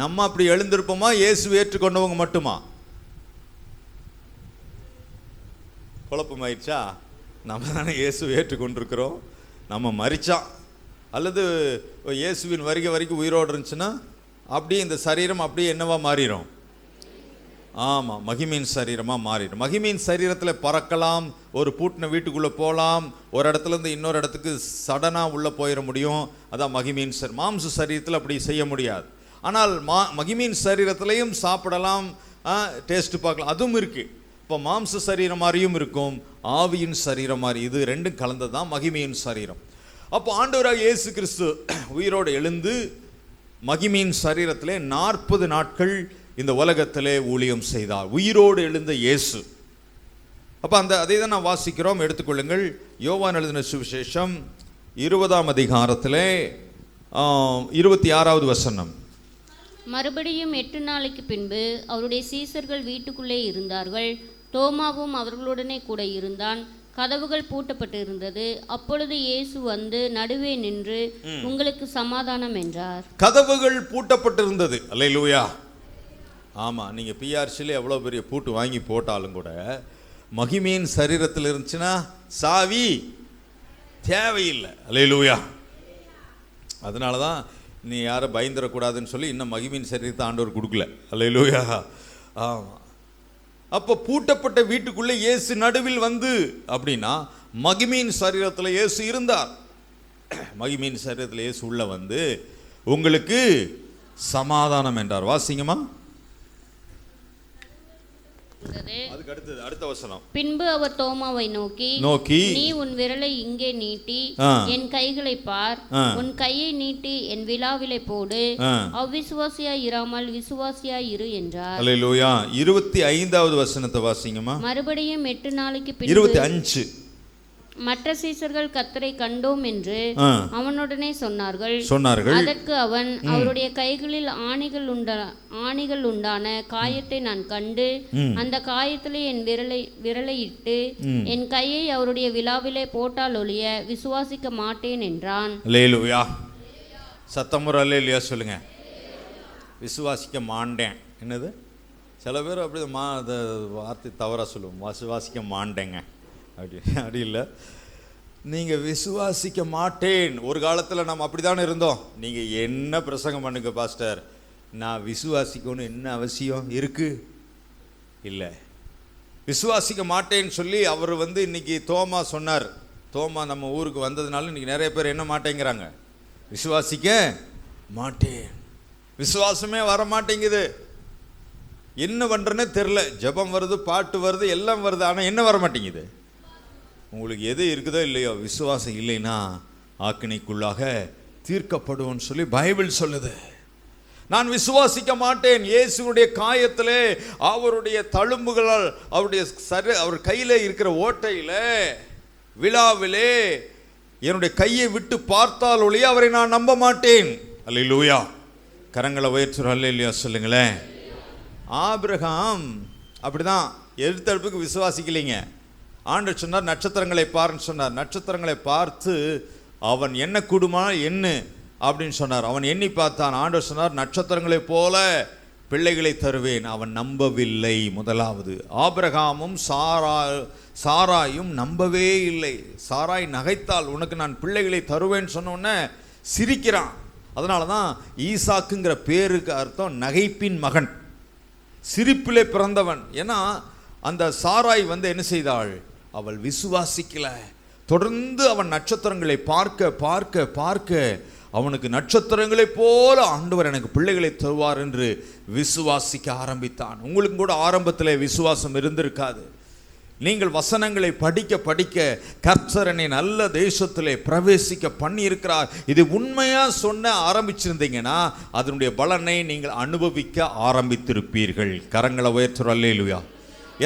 நம்ம அப்படி எழுந்திருப்போமா? இயேசுவை ஏற்றுக்கொண்டவங்க மட்டுமா? குழப்பமாயிடுச்சா? நம்ம தானே இயேசுவை ஏற்றுக்கொண்டிருக்கிறோம். நம்ம மரிச்சோம் அல்லது இயேசுவின் வருகை வரைக்கும் உயிரோடு இருந்துச்சுன்னா அப்படியே இந்த சரீரம் அப்படியே என்னவா மாறிடும்? ஆமாம், மகிமையின் சரீரமாக மாறிடும். மகிமையின் சரீரத்தில் பறக்கலாம், ஒரு பூட்டின வீட்டுக்குள்ளே போகலாம், ஒரு இடத்துலேருந்து இன்னொரு இடத்துக்கு சடனாக உள்ளே போயிட முடியும். அதான் மகிமையின் மாம்ச சரீரத்தில் அப்படி செய்ய முடியாது. ஆனால் மகிமையின் சரீரத்திலையும் சாப்பிடலாம், டேஸ்ட் பார்க்கலாம், அதுவும் இருக்குது. இப்போ மாம்ச சரீரம் மாதிரியும் இருக்கும், ஆவியின் சரீரம் மாதிரி, இது ரெண்டும் கலந்தது தான் மகிமையின் சரீரம். அப்போ ஆண்டவராக இயேசு கிறிஸ்து உயிரோடு எழுந்து மகிமையின் சரீரத்திலே 40 நாட்கள் இந்த உலகத்திலே ஊழியம் செய்தார், உயிரோடு எழுந்த இயேசு. அப்போ அதே தான் நான் வாசிக்கிறோம், எடுத்துக்கொள்ளுங்கள். யோவான் எழுதின சுவிசேஷம் 20ஆம் அதிகாரத்திலே 26வது வசனம். மறுபடியும் 8 நாளைக்கு பின்பு அவருடைய சீசர்கள் வீட்டுக்குள்ளே இருந்தார்கள். தோமாவும் அவர்களுடனே கூட இருந்தான். கதவுகள் பூட்டப்பட்டு இருந்தது. அப்பொழுது இயேசு வந்து நடுவே நின்று, உங்களுக்கு சமாதானம் என்றார். கதவுகள் பூட்டப்பட்டு இருந்தது. அல்லேலூயா. ஆமாம், நீங்கள் பிஆர்சியில் எவ்வளோ பெரிய பூட்டு வாங்கி போட்டாலும் கூட மகிமையின் சரீரத்தில் இருந்துச்சுன்னா சாவி தேவையில்லை. அல்லேலூயா. அதனால தான் நீ யாரும் பயந்துடக்கூடாதுன்னு சொல்லி இன்னும் மகிமையின் சரீரத்தை ஆண்டவர் கொடுக்கல. அல்லேலூயா. ஆமாம். அப்போ பூட்டப்பட்ட வீட்டுக்குள்ளே இயேசு நடுவில் வந்து, அப்படின்னா மகிமையின் சரீரத்தில் இயேசு இருந்தார். மகிமையின் சரீரத்தில் இயேசு உள்ள வந்து உங்களுக்கு சமாதானம் என்றார். வாசிங்கம்மா. அதுக்கு அடுத்தது அடுத்த வசனம். பின்பு அவர் தோமாவை நோக்கி, நீ உன் விரலை இங்கே நீட்டி என் கைகளை பார், உன் கையை நீட்டி என் விலாவிலே போடு, அவ்விசுவாசியாய் இராமல் விசுவாசியாய் இரு என்றார். அல்லேலூயா. 25வது வசனத்தை வாசிங்கம்மா. மறுபடியும் 8 நாளைக்கு பின்பு 25. மற்ற சீசர்கள் கர்த்தரை கண்டோம் என்று அவனுடனே சொன்னார்கள். அதற்கு அவன், அவருடைய கைகளில் ஆணிகள் உண்டான காயத்தை நான் கண்டு அந்த காயத்திலே என் விரலை இட்டு என் கையை அவருடைய விலாவிலே போட்டால் ஒழிய விசுவாசிக்க மாட்டேன் என்றான். அல்லேலூயா. சத்தமுறை அல்லேலூயா சொல்லுங்க. விசுவாசிக்க மாட்டேன். என்னது? சில பேர் அப்படி வார்த்தை தவறாக சொல்லுவோம், விசுவாசிக்க மாட்டேங்க அப்படி இல்லை. நீங்கள் விசுவாசிக்க மாட்டேன். ஒரு காலத்தில் நம்ம அப்படி தானே இருந்தோம். நீங்கள் என்ன பிரசங்கம் பண்ணுங்க பாஸ்டர், நான் விசுவாசிக்கணும் என்ன அவசியம் இருக்கு? இல்லை. விசுவாசிக்க மாட்டேன்னு சொல்லி அவர் இன்னைக்கு தோமா சொன்னார். தோமா நம்ம ஊருக்கு வந்ததுனால இன்னைக்கு நிறைய பேர் என்ன மாட்டேங்கிறாங்க? விசுவாசிக்க மாட்டேன். விசுவாசமே வர மாட்டேங்குது. என்ன பண்ணுறேன்னே தெரில. ஜெபம் வருது, பாட்டு வருது, எல்லாம் வருது, ஆனால் என்ன வர மாட்டேங்குது? உங்களுக்கு எது இருக்குதோ இல்லையோ, விசுவாசம் இல்லைன்னா ஆக்கினைக்குள்ளாக தீர்க்கப்படுவோன்னு சொல்லி பைபிள் சொல்லுது. நான் விசுவாசிக்க மாட்டேன். இயேசுடைய காயத்திலே, அவருடைய தழும்புகளால், அவர் கையில் இருக்கிற ஓட்டையில், விழாவிலே என்னுடைய கையை விட்டு பார்த்தால் ஒழிய அவரை நான் நம்ப மாட்டேன். அல்லேலூயா. கரங்களை உயர்த்துறோம். அல்லேலூயா சொல்லுங்களேன். ஆபிரகாம் அப்படிதான் எதிர்த்தடுப்புக்கு விசுவாசிக்கலைங்க. ஆண்டவர் சொன்னார் நட்சத்திரங்களை பாருன்னு சொன்னார். நட்சத்திரங்களை பார்த்து அவன் என்ன கூடுமா என்ன அப்படின்னு சொன்னார். அவன் எண்ணி பார்த்தான். ஆண்டவர் சொன்னார் நட்சத்திரங்களை போல பிள்ளைகளை தருவேன். அவன் நம்பவில்லை. முதலாவது ஆபிரகாமும் சாராயும் நம்பவே இல்லை. சாராய் நகைத்தால் உனக்கு நான் பிள்ளைகளை தருவேன்னு சொன்னோன்னே சிரிக்கிறான். அதனால தான் ஈசாக்குங்கிற பேருக்கு அர்த்தம் நகைப்பின் மகன், சிரிப்பிலே பிறந்தவன். ஏன்னா அந்த சாராய் என்ன செய்தாள்? அவள் விசுவாசிக்கல. தொடர்ந்து அவன் நட்சத்திரங்களை பார்க்க பார்க்க பார்க்க அவனுக்கு நட்சத்திரங்களை போல ஆண்டவர் எனக்கு பிள்ளைகளை தருவார் என்று விசுவாசிக்க ஆரம்பித்தான். உங்களுக்கு கூட ஆரம்பத்தில் விசுவாசம் இருந்திருக்காது. நீங்கள் வசனங்களை படிக்க படிக்க கர்த்தர் என்னை நல்ல தேசத்திலே பிரவேசிக்க பண்ணி இருக்கிறார், இது உண்மையா சொன்ன ஆரம்பிச்சிருந்தீங்கன்னா அதனுடைய பலனை நீங்கள் அனுபவிக்க ஆரம்பித்திருப்பீர்கள். கரங்களை உயர்த்துறோம். அல்லேலூயா.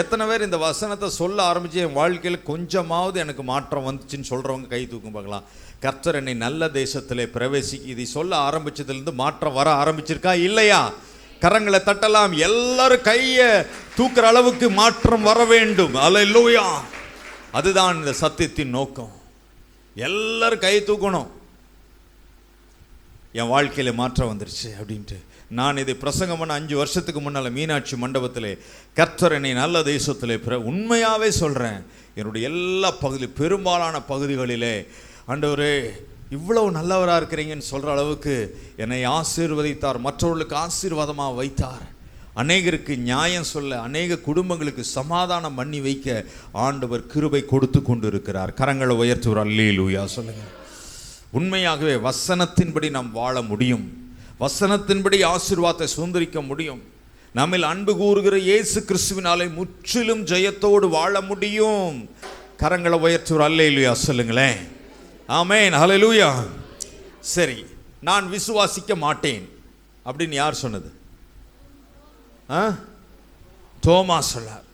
எத்தனை பேர் இந்த வசனத்தை சொல்ல ஆரம்பிச்சு என் வாழ்க்கையில் கொஞ்சமாவது எனக்கு மாற்றம் வந்துச்சுன்னு சொல்றவங்க கை தூக்கும் பார்க்கலாம். கர்த்தர் என்னை நல்ல தேசத்திலே பிரவேசிக்க இதை சொல்ல ஆரம்பிச்சதுலேருந்து மாற்றம் வர ஆரம்பிச்சிருக்கா இல்லையா? கரங்களை தட்டலாம். எல்லாரும் கையை தூக்குற அளவுக்கு மாற்றம் வர வேண்டும். அல்லேலூயா. அதுதான் இந்த சத்தியத்தின் நோக்கம். எல்லாரும் கை தூக்கணும். என் வாழ்க்கையில மாற்றம் வந்துருச்சு அப்படின்ட்டு. நான் இதை பிரசங்கம் பண்ண 5 வருஷத்துக்கு முன்னால் மீனாட்சி மண்டபத்திலே கர்த்தர் என்னை நல்ல தேசத்திலே உண்மையாகவே சொல்கிறேன், என்னுடைய எல்லா பெரும்பாலான பகுதிகளிலே ஆண்டவரே இவ்வளவு நல்லவராக இருக்கிறீங்கன்னு சொல்கிற அளவுக்கு என்னை ஆசீர்வதித்தார், மற்றவர்களுக்கு ஆசீர்வாதமாக வைத்தார், அநேகருக்கு நியாயம் சொல்ல, அநேக குடும்பங்களுக்கு சமாதானம் பண்ணி வைக்க ஆண்டவர் கிருபை கொடுத்து கொண்டு இருக்கிறார். கரங்களை உயர்த்துவார். அல்லேலூயா சொல்லுங்கள். உண்மையாகவே வசனத்தின்படி நாம் வாழ முடியும். வசனத்தின்படி ஆசீர்வாதத்தை சுதந்திரிக்க முடியும். நம்மில் அன்பு கூறுகிற இயேசு கிறிஸ்துவினாலே முற்றிலும் ஜெயத்தோடு வாழ முடியும். கரங்களை உயர்த்துவார். அல்லேலூயா சொல்லுங்களேன். ஆமென். ஹல்லேலூயா. சரி, நான் விசுவாசிக்க மாட்டேன் அப்படின்னு யார் சொன்னது? தோமா சொன்னார்.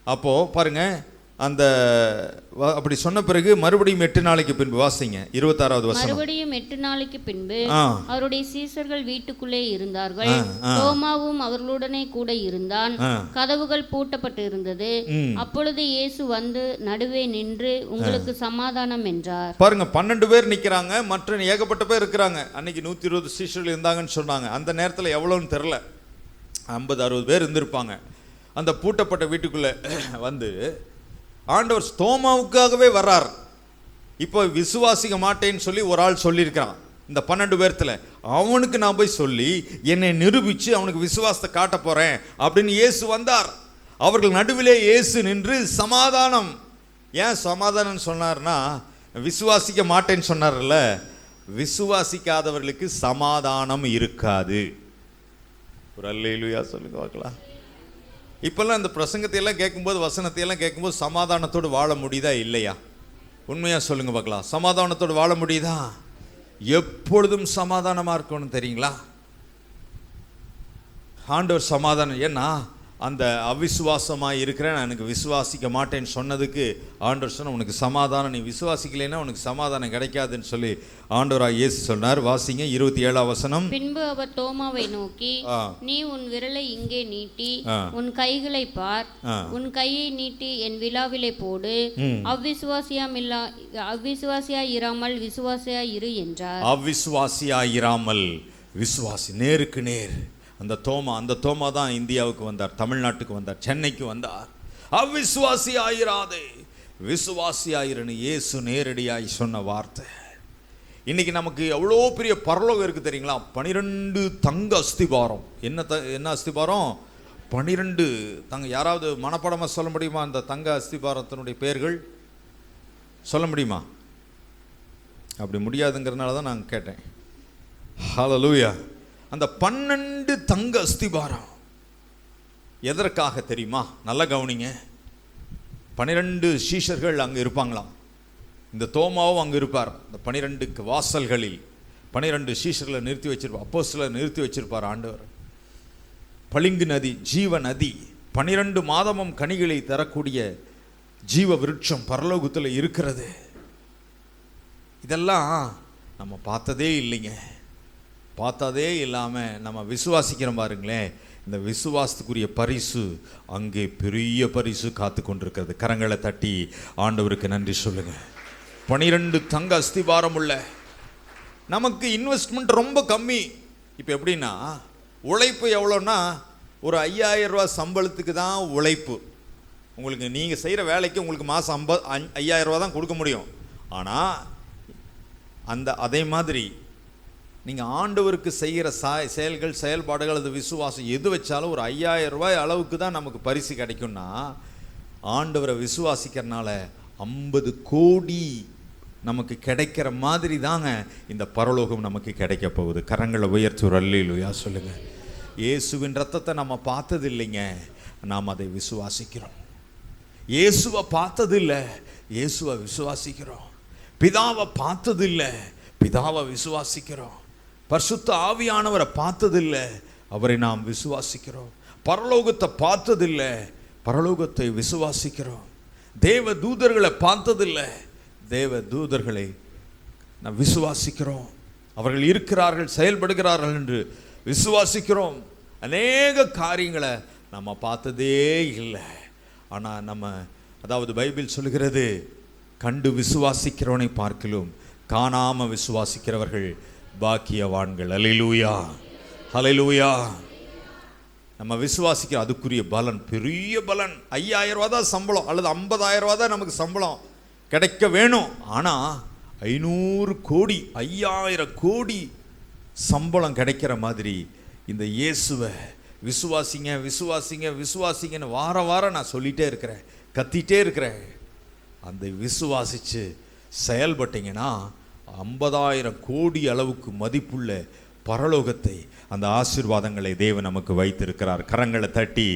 அப்போ பாருங்க, அந்த அப்படி சொன்ன பிறகு மறுபடியும் 8 நாளைக்கு பின்பு வாசிங்க 26வது வசனம். மறுபடியும் 8 நாளைக்கு பின்பு அவருடைய சீசர்கள் வீட்டுக்குள்ளே இருந்தார்கள். தோமாவும் அவர்களுடனே கூட இருந்தான். கதவுகள் பூட்டப்பட்டு இருந்தது. அப்பொழுது இயேசு வந்து நடுவே நின்று உங்களுக்கு சமாதானம் என்றார். பாருங்க, 12 பேர் நிக்கிறாங்க, மற்ற ஏகப்பட்ட பேர் இருக்கிறாங்க. அன்னைக்கு 120 சீசர்கள் இருந்தாங்கன்னு சொன்னாங்க. அந்த நேரத்தில் எவ்வளோன்னு தெரில, 50-60 பேர் இருந்திருப்பாங்க. அந்த பூட்டப்பட்ட வீட்டுக்குள்ள வந்து ஆண்டவர் தோமாவுக்காகவே வர்றார். இப்போ விசுவாசிக்க மாட்டேன்னு சொல்லி ஒரு ஆள் சொல்லியிருக்கிறான். இந்த 12 பேர்த்துல அவனுக்கு நான் போய் சொல்லி என்னை நிரூபிச்சு அவனுக்கு விசுவாசத்தை காட்ட போறேன் அப்படின்னு இயேசு வந்தார். அவர்கள் நடுவிலே இயேசு நின்று சமாதானம். ஏன் சமாதானம் சொன்னார்னா, விசுவாசிக்க மாட்டேன்னு சொன்னார்ல, விசுவாசிக்காதவர்களுக்கு சமாதானம் இருக்காது. ஒரு அல்லேலூயா சொல்லுங்க பார்க்கலாம். இப்பெல்லாம் இந்த பிரசங்கத்தையெல்லாம் கேட்கும்போது, வசனத்தையெல்லாம் கேட்கும்போது சமாதானத்தோடு வாழ முடியுதா இல்லையா? உண்மையாக சொல்லுங்க பார்க்கலாம். சமாதானத்தோடு வாழ முடியுதா? எப்பொழுதும் சமாதானமாக இருக்கணும் தெரியுங்களா? ஆண்டவர் சமாதானம். ஏன்னா அந்த அவிசுவாசமாக இருக்கிறேன், எனக்கு விசுவாசிக்க மாட்டேன்னு சொன்னதுக்கு ஆண்டவர் சொன்ன உனக்கு சமாதானம், நீ விசுவாசிக்கலைன்னா உனக்கு சமாதானம் கிடைக்காதுன்னு சொல்லி ஆண்டவராக இயேசு சொன்னார். வாசிங்க 27ஆம் வசனம். பின்பு அவர் தோமாவை நோக்கி, நீ உன் விரலை இங்கே நீட்டி உன் கைகளை பார், உன் கையை நீட்டி என் விலாவிலே போடு, அவ்விசுவாசியாய் இராமல் விசுவாசியாய் இரு என்றார். அவ்விசுவாசியாய் இராமல் விசுவாசி. நேருக்கு நேர் அந்த தோமா தான் இந்தியாவுக்கு வந்தார், தமிழ்நாட்டுக்கு வந்தார், சென்னைக்கு வந்தார். அவ்விசுவாசி ஆயிராதே, விசுவாசி ஆயிரன்னு இயேசு நேரடியாய் சொன்ன வார்த்தை. இன்னைக்கு நமக்கு எவ்வளோ பெரிய பரலோகம் இருக்குது தெரியுங்களா? 12 தங்க அஸ்திபாரம். என்ன அஸ்திபாரம்? 12 தங்க. யாராவது மனப்படமாக சொல்ல முடியுமா அந்த தங்க அஸ்திபாரத்தினுடைய பெயர்கள் சொல்ல முடியுமா? அப்படி முடியாதுங்கிறதுனால தான் நான் கேட்டேன். ஹல்லேலூயா. அந்த 12 தங்க அஸ்திபாரம் எதற்காக தெரியுமா? நல்லா கவனிங்க. 12 சீஷர்கள் அங்கே இருப்பாங்களாம். இந்த தோமாவும் அங்கே இருப்பார். இந்த 12 வாசல்களில் 12 சீஷர்களை நிறுத்தி வச்சிருப்பார். அப்போஸ்தலரை நிறுத்தி வச்சிருப்பார் ஆண்டவர். பளிங்கு நதி, ஜீவ நதி, 12 மாதமும் கனிகளை தரக்கூடிய ஜீவ விருட்சம் பரலோகத்தில் இருக்கிறது. இதெல்லாம் நம்ம பார்த்ததே இல்லைங்க. பார்த்ததே இல்லாமல் நம்ம விசுவாசிக்கிறோம் பாருங்களேன். இந்த விசுவாசத்துக்குரிய பரிசு அங்கே பெரிய பரிசு காத்து கொண்டிருக்கிறது. கரங்களை தட்டி ஆண்டவருக்கு நன்றி சொல்லுங்க. 12 தங்க அஸ்திபாரம் உள்ள நமக்கு இன்வெஸ்ட்மெண்ட் ரொம்ப கம்மி. இப்போ எப்படின்னா, உழைப்பு எவ்வளோன்னா ஒரு 5000 ரூபா சம்பளத்துக்கு தான் உழைப்பு. உங்களுக்கு நீங்கள் செய்கிற வேலைக்கு உங்களுக்கு மாதம் 5000 ரூபா தான் கொடுக்க முடியும். ஆனால் அதே மாதிரி நீங்கள் ஆண்டவருக்கு செய்கிற செயல்கள், செயல்பாடுகள், அது விசுவாசம் எது வச்சாலும் ஒரு 5000 ரூபாய் அளவுக்கு தான் நமக்கு பரிசு கிடைக்கும்னா, ஆண்டவரை விசுவாசிக்கிறனால 50 கோடி நமக்கு கிடைக்கிற மாதிரி தாங்க இந்த பரலோகம் நமக்கு கிடைக்க போகுது. கரங்களை உயர்த்தி ஒரு அல்லேலூயா சொல்லுங்க. இயேசுவின் ரத்தத்தை நம்ம பார்த்தது இல்லைங்க, நாம் அதை விசுவாசிக்கிறோம். இயேசுவை பார்த்தது இல்லை, இயேசுவை விசுவாசிக்கிறோம். பிதாவை பார்த்தது இல்லை, பிதாவை விசுவாசிக்கிறோம். பரிசுத்த ஆவியானவரை பார்த்ததில்லை, அவரை நாம் விசுவாசிக்கிறோம். பரலோகத்தை பார்த்ததில்லை, பரலோகத்தை விசுவாசிக்கிறோம். தேவ தூதர்களை பார்த்ததில்லை, தேவ தூதர்களை நாம் விசுவாசிக்கிறோம். அவர்கள் இருக்கிறார்கள், செயல்படுகிறார்கள் என்று விசுவாசிக்கிறோம். அநேக காரியங்களை நம்ம பார்த்ததே இல்லை. ஆனால் அதாவது பைபிள் சொல்கிறது, கண்டு விசுவாசிக்கிறவனை பார்க்கிலும் காணாம விசுவாசிக்கிறவர்கள் பாக்கியவான்கள். அல்லேலூயா, ஹல்லேலூயா. நம்ம விசுவாசிக்கிற அதுக்குரிய பலன், பெரிய பலன். 5000 ரூபா தான் சம்பளம், அல்லது 50000 ரூபா தான் நமக்கு சம்பளம் கிடைக்க வேணும். ஆனால் 500 கோடி, 5000 கோடி சம்பளம் கிடைக்கிற மாதிரி இந்த இயேசுவை விசுவாசிங்க, விசுவாசிங்க, விசுவாசிங்கன்னு வாரம் நான் சொல்லிகிட்டே இருக்கிறேன், கத்திட்டே இருக்கிறேன். அந்த விசுவாசித்து செயல்பட்டீங்கன்னா 50000 கோடி அளவுக்கு மதிப்புள்ள பரலோகத்தை, அந்த ஆசீர்வாதங்களை தேவன் நமக்கு வைத்திருக்கிறார். கரங்களை தட்டி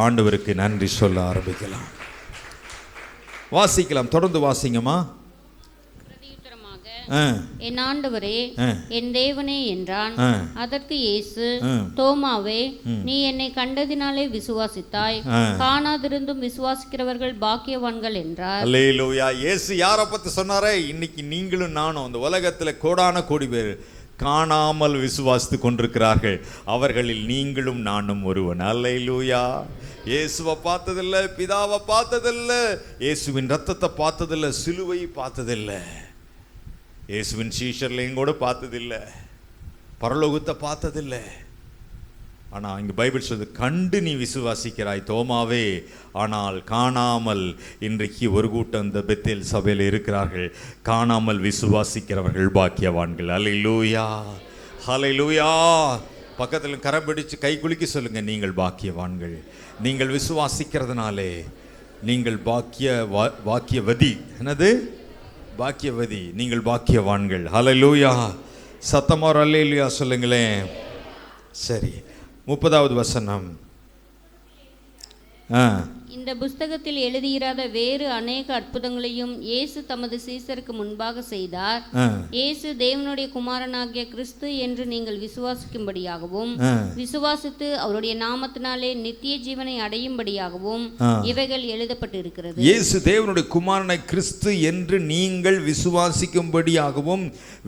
ஆண்டவருக்கு நன்றி சொல்ல ஆரம்பிக்கலாம். வாசிக்கலாம், தொடர்ந்து வாசிங்கம்மா. என் ஆண்டவரே, என் தேவனே என்றான். அதற்கு இயேசு, தோமாவே, நீ என்னை கண்டதினாலே விசுவாசித்தாய், காணாதிருந்தும் விசுவாசிக்கிறவர்கள் பாக்கியவான்கள் என்றார். அல்லேலூயா. இயேசு யாரை பத்தி சொன்னாரே? இன்னைக்கு நீங்களும் நானும், இந்த உலகத்துல கோடான கோடி பேர் காணாமல் விசுவாசித்து கொண்டிருக்கிறார்கள். அவர்களில் நீங்களும் நானும் ஒருவன். அல்லேலூயா. இயேசுவை பார்த்ததில்லை, பிதாவை பார்த்ததில்லை, இயேசுவின் ரத்தத்தை பார்த்ததில்லை, சிலுவையை பார்த்ததில்லை, இயேசுவின் சீஷர்லையும் கூட பார்த்ததில்லை, பரலோகத்தை பார்த்ததில்லை. ஆனால் இங்கே பைபிள் சொல்லுது, கண்டு நீ விசுவாசிக்கிறாய் தோமாவே, ஆனால் காணாமல். இன்றைக்கு ஒரு கூட்டம் இந்த பெத்தேல் சபையில் இருக்கிறார்கள், காணாமல் விசுவாசிக்கிறவர்கள் பாக்கியவான்கள். அல்லேலூயா, ஹல்லேலூயா. பக்கத்தில் கரம் பிடிச்சு கை குலுக்கி சொல்லுங்க, நீங்கள் பாக்கியவான்கள். நீங்கள் விசுவாசிக்கிறதுனாலே நீங்கள் பாக்கியவதி. என்னது? பாக்கியவதி. நீங்கள் பாக்கியவான்கள். ஹல்லேலூயா. சத்தமா ஒரு அல்லேலூயா சொல்லுங்களேன். சரி, 30வது வசனம். இந்த புஸ்தகத்தில் எழுதியிராத வேறு அநேக அற்புதங்களையும் இயேசு தமது சீசருக்கு முன்பாக செய்தார். இயேசு தேவனுடைய குமாரனாகிய கிறிஸ்து என்று நீங்கள் விசுவாசிக்கும்படியாகவும், விசுவாசித்து அவருடைய நாமத்தினாலே நித்திய ஜீவனை அடையும்படியாகவும் இவைகள் எழுதப்பட்டிருக்கிறது. இயேசு தேவனுடைய குமாரனை கிறிஸ்து என்று நீங்கள் விசுவாசிக்கும்படியாகவும்,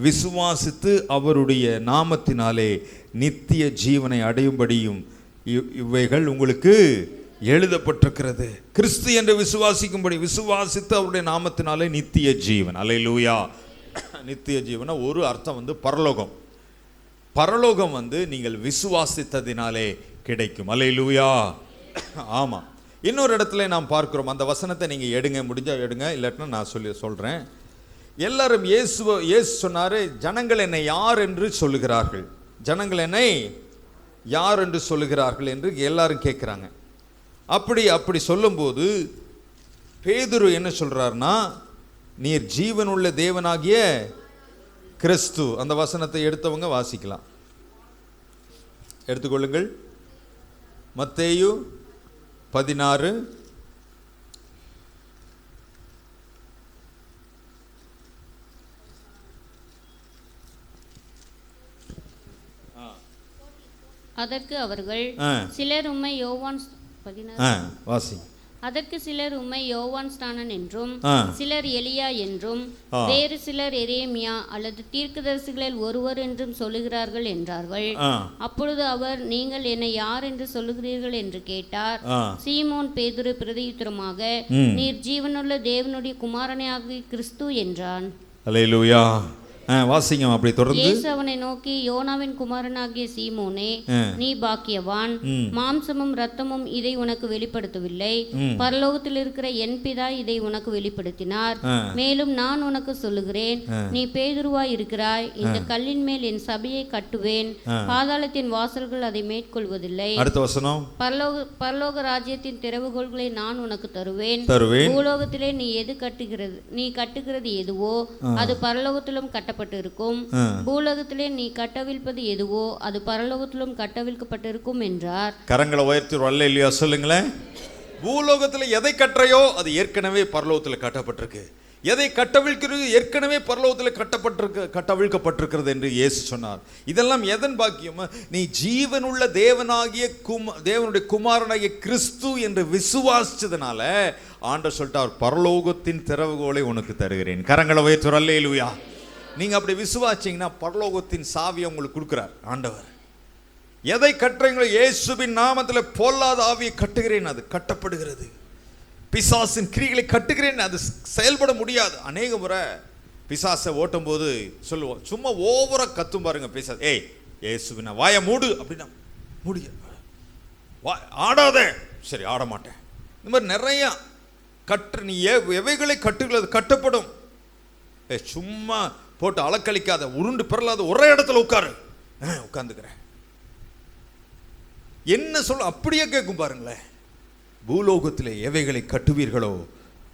விசுவாசித்து அவருடைய நாமத்தினாலே நித்திய ஜீவனை அடையும்படியும் இவைகள் உங்களுக்கு எழுதப்பட்டிருக்கிறது. கிறிஸ்து என்று விசுவாசிக்கும்படி, விசுவாசித்து அவருடைய நாமத்தினாலே நித்திய ஜீவன். அல்லேலூயா. நித்திய ஜீவன ஒரு அர்த்தம் பரலோகம். பரலோகம் நீங்கள் விசுவாசித்ததினாலே கிடைக்கும். அல்லேலூயா. ஆமா. இன்னொரு இடத்துல நாம் பார்க்கிறோம், அந்த வசனத்தை நீங்க எடுங்க, முடிஞ்சா எடுங்க, இல்லாட்டினா நான் சொல்றேன். எல்லாரும் இயேசு சொன்னாரு, ஜனங்கள் என்னை யார் என்று சொல்லுகிறார்கள், ஜனங்கள் என்னை யார் என்று சொல்லுகிறார்கள் என்று எல்லாரும் கேட்குறாங்க. அப்படி சொல்லும்போது பேதுரு என்ன சொல்றாருன்னா, நீர் ஜீவனுள்ள தேவனாகிய கிறிஸ்து. அந்த வசனத்தை எடுத்தவங்க வாசிக்கலாம், எடுத்துக்கொள்ளுங்கள். மத்தேயு 16 அதற்கு அவர்கள் சிலர் உம்மை யோவான் 16 வாசி. அதற்கு சிலர் உம்மை யோவான் ஸ்நானன் என்றும் சிலர் எலியா என்றும் வேறு சிலர் எரேமியா அல்லது தீர்க்கதரிசிகளில் ஒருவர் என்றும் சொல்லுகிறார்கள் என்றார்கள். அப்பொழுது அவர், நீங்கள் என்னை யார் என்று சொல்லுகிறீர்கள் என்று கேட்டார். சீமோன் பேதுரு பிரதியுத்தரமாக, நீர் ஜீவனுள்ள தேவனுடைய குமாரனாகிய கிறிஸ்து என்றான். அல்லேலூயா. வாசிங்க அப்படி தொடர்ந்து. இயேசு அவனை நோக்கி, யோனாவின் குமாரனாகிய சீமோனே, நீ பாக்கியவான், மாம்சமும் இரத்தமும் இதை உனக்கு வெளிப்படுத்தவில்லை, பரலோகத்தில் இருக்கிற என் பிதா இதை உனக்கு வெளிப்படுத்தினார். மேலும் நான் உனக்கு சொல்லுகிறேன், நீ பேதுருவாய் இருக்கிறாய், இந்த கல்லின் மேல் என் சபையை கட்டுவேன், பாதாளத்தின் வாசல்கள் அதை மேற்கொள்வதில்லை. அடுத்த வசனம், பரலோக ராஜ்யத்தின் திறவுகோல்களை நான் உனக்கு தருவேன். பூலோகத்திலே நீ கட்டுகிறது எதுவோ அது பரலோகத்திலும் கட்ட இருக்கும், பூலோகத்திலே நீ கட்டவிழ்ப்பது எதுவோ அது பரலோகத்திலும் கட்டவிழ்க்கப்பட்டிருக்கும் என்றார். கரங்களை உயர்த்தி அல்லேலூயா சொல்லுங்களேன். பூலோகத்தில் எதை கட்டுறையோ அது ஏற்கனவே பரலோகத்தில் கட்டப்பட்டிருக்கு, எதை கட்டவிழ்க்கிறது ஏற்கனவே பரலோகத்தில் கட்டவிழ்க்கப்பட்டிருக்கிறது என்று இயேசு சொன்னார். இதெல்லாம் எதன் பாக்கியம்? நீ ஜீவனுள்ள தேவனுடைய குமாரனாகிய கிறிஸ்து என்று விசுவாசிச்சதுனால ஆண்டவர் சொல்லிட்டார், பரலோகத்தின் திறவுகோலை உனக்கு தருகிறேன். கரங்களை உயர்த்தி அல்லேலூயா. நீங்க அப்படி விசுவாசிங்கன்னா பரலோகத்தின் சாவியை உங்களுக்கு கொடுக்கிறார் ஆண்டவர். எதை கட்டுறீங்களோ, இயேசுவின் நாமத்தில் பொல்லாத ஆவியை கட்டுகிறேன், அது கட்டப்படுகிறது. பிசாசின் கிரிகளை கட்டுகிறேன், அது செயல்பட முடியாது. அநேக முறை பிசாசை ஓட்டும் போது சொல்லுவோம், சும்மா ஓவரா கத்தும் பாருங்க பிசாசு, ஏய் இயேசுவின் வாயை மூடு அப்படின்னா முடிய, ஆடாத, சரி ஆட மாட்டேன். இந்த மாதிரி நிறைய நீ எவைகளை கட்டுகிறது கட்டப்படும். சும்மா போட்டு அலக்களிக்காத, உருண்டு பெறலாத, ஒரே இடத்துல உட்கார்ந்துக்கிறேன் என்ன சொல்ல, அப்படியே கேட்கும் பாருங்களேன். பூலோகத்தில் எவைகளை கட்டுவீர்களோ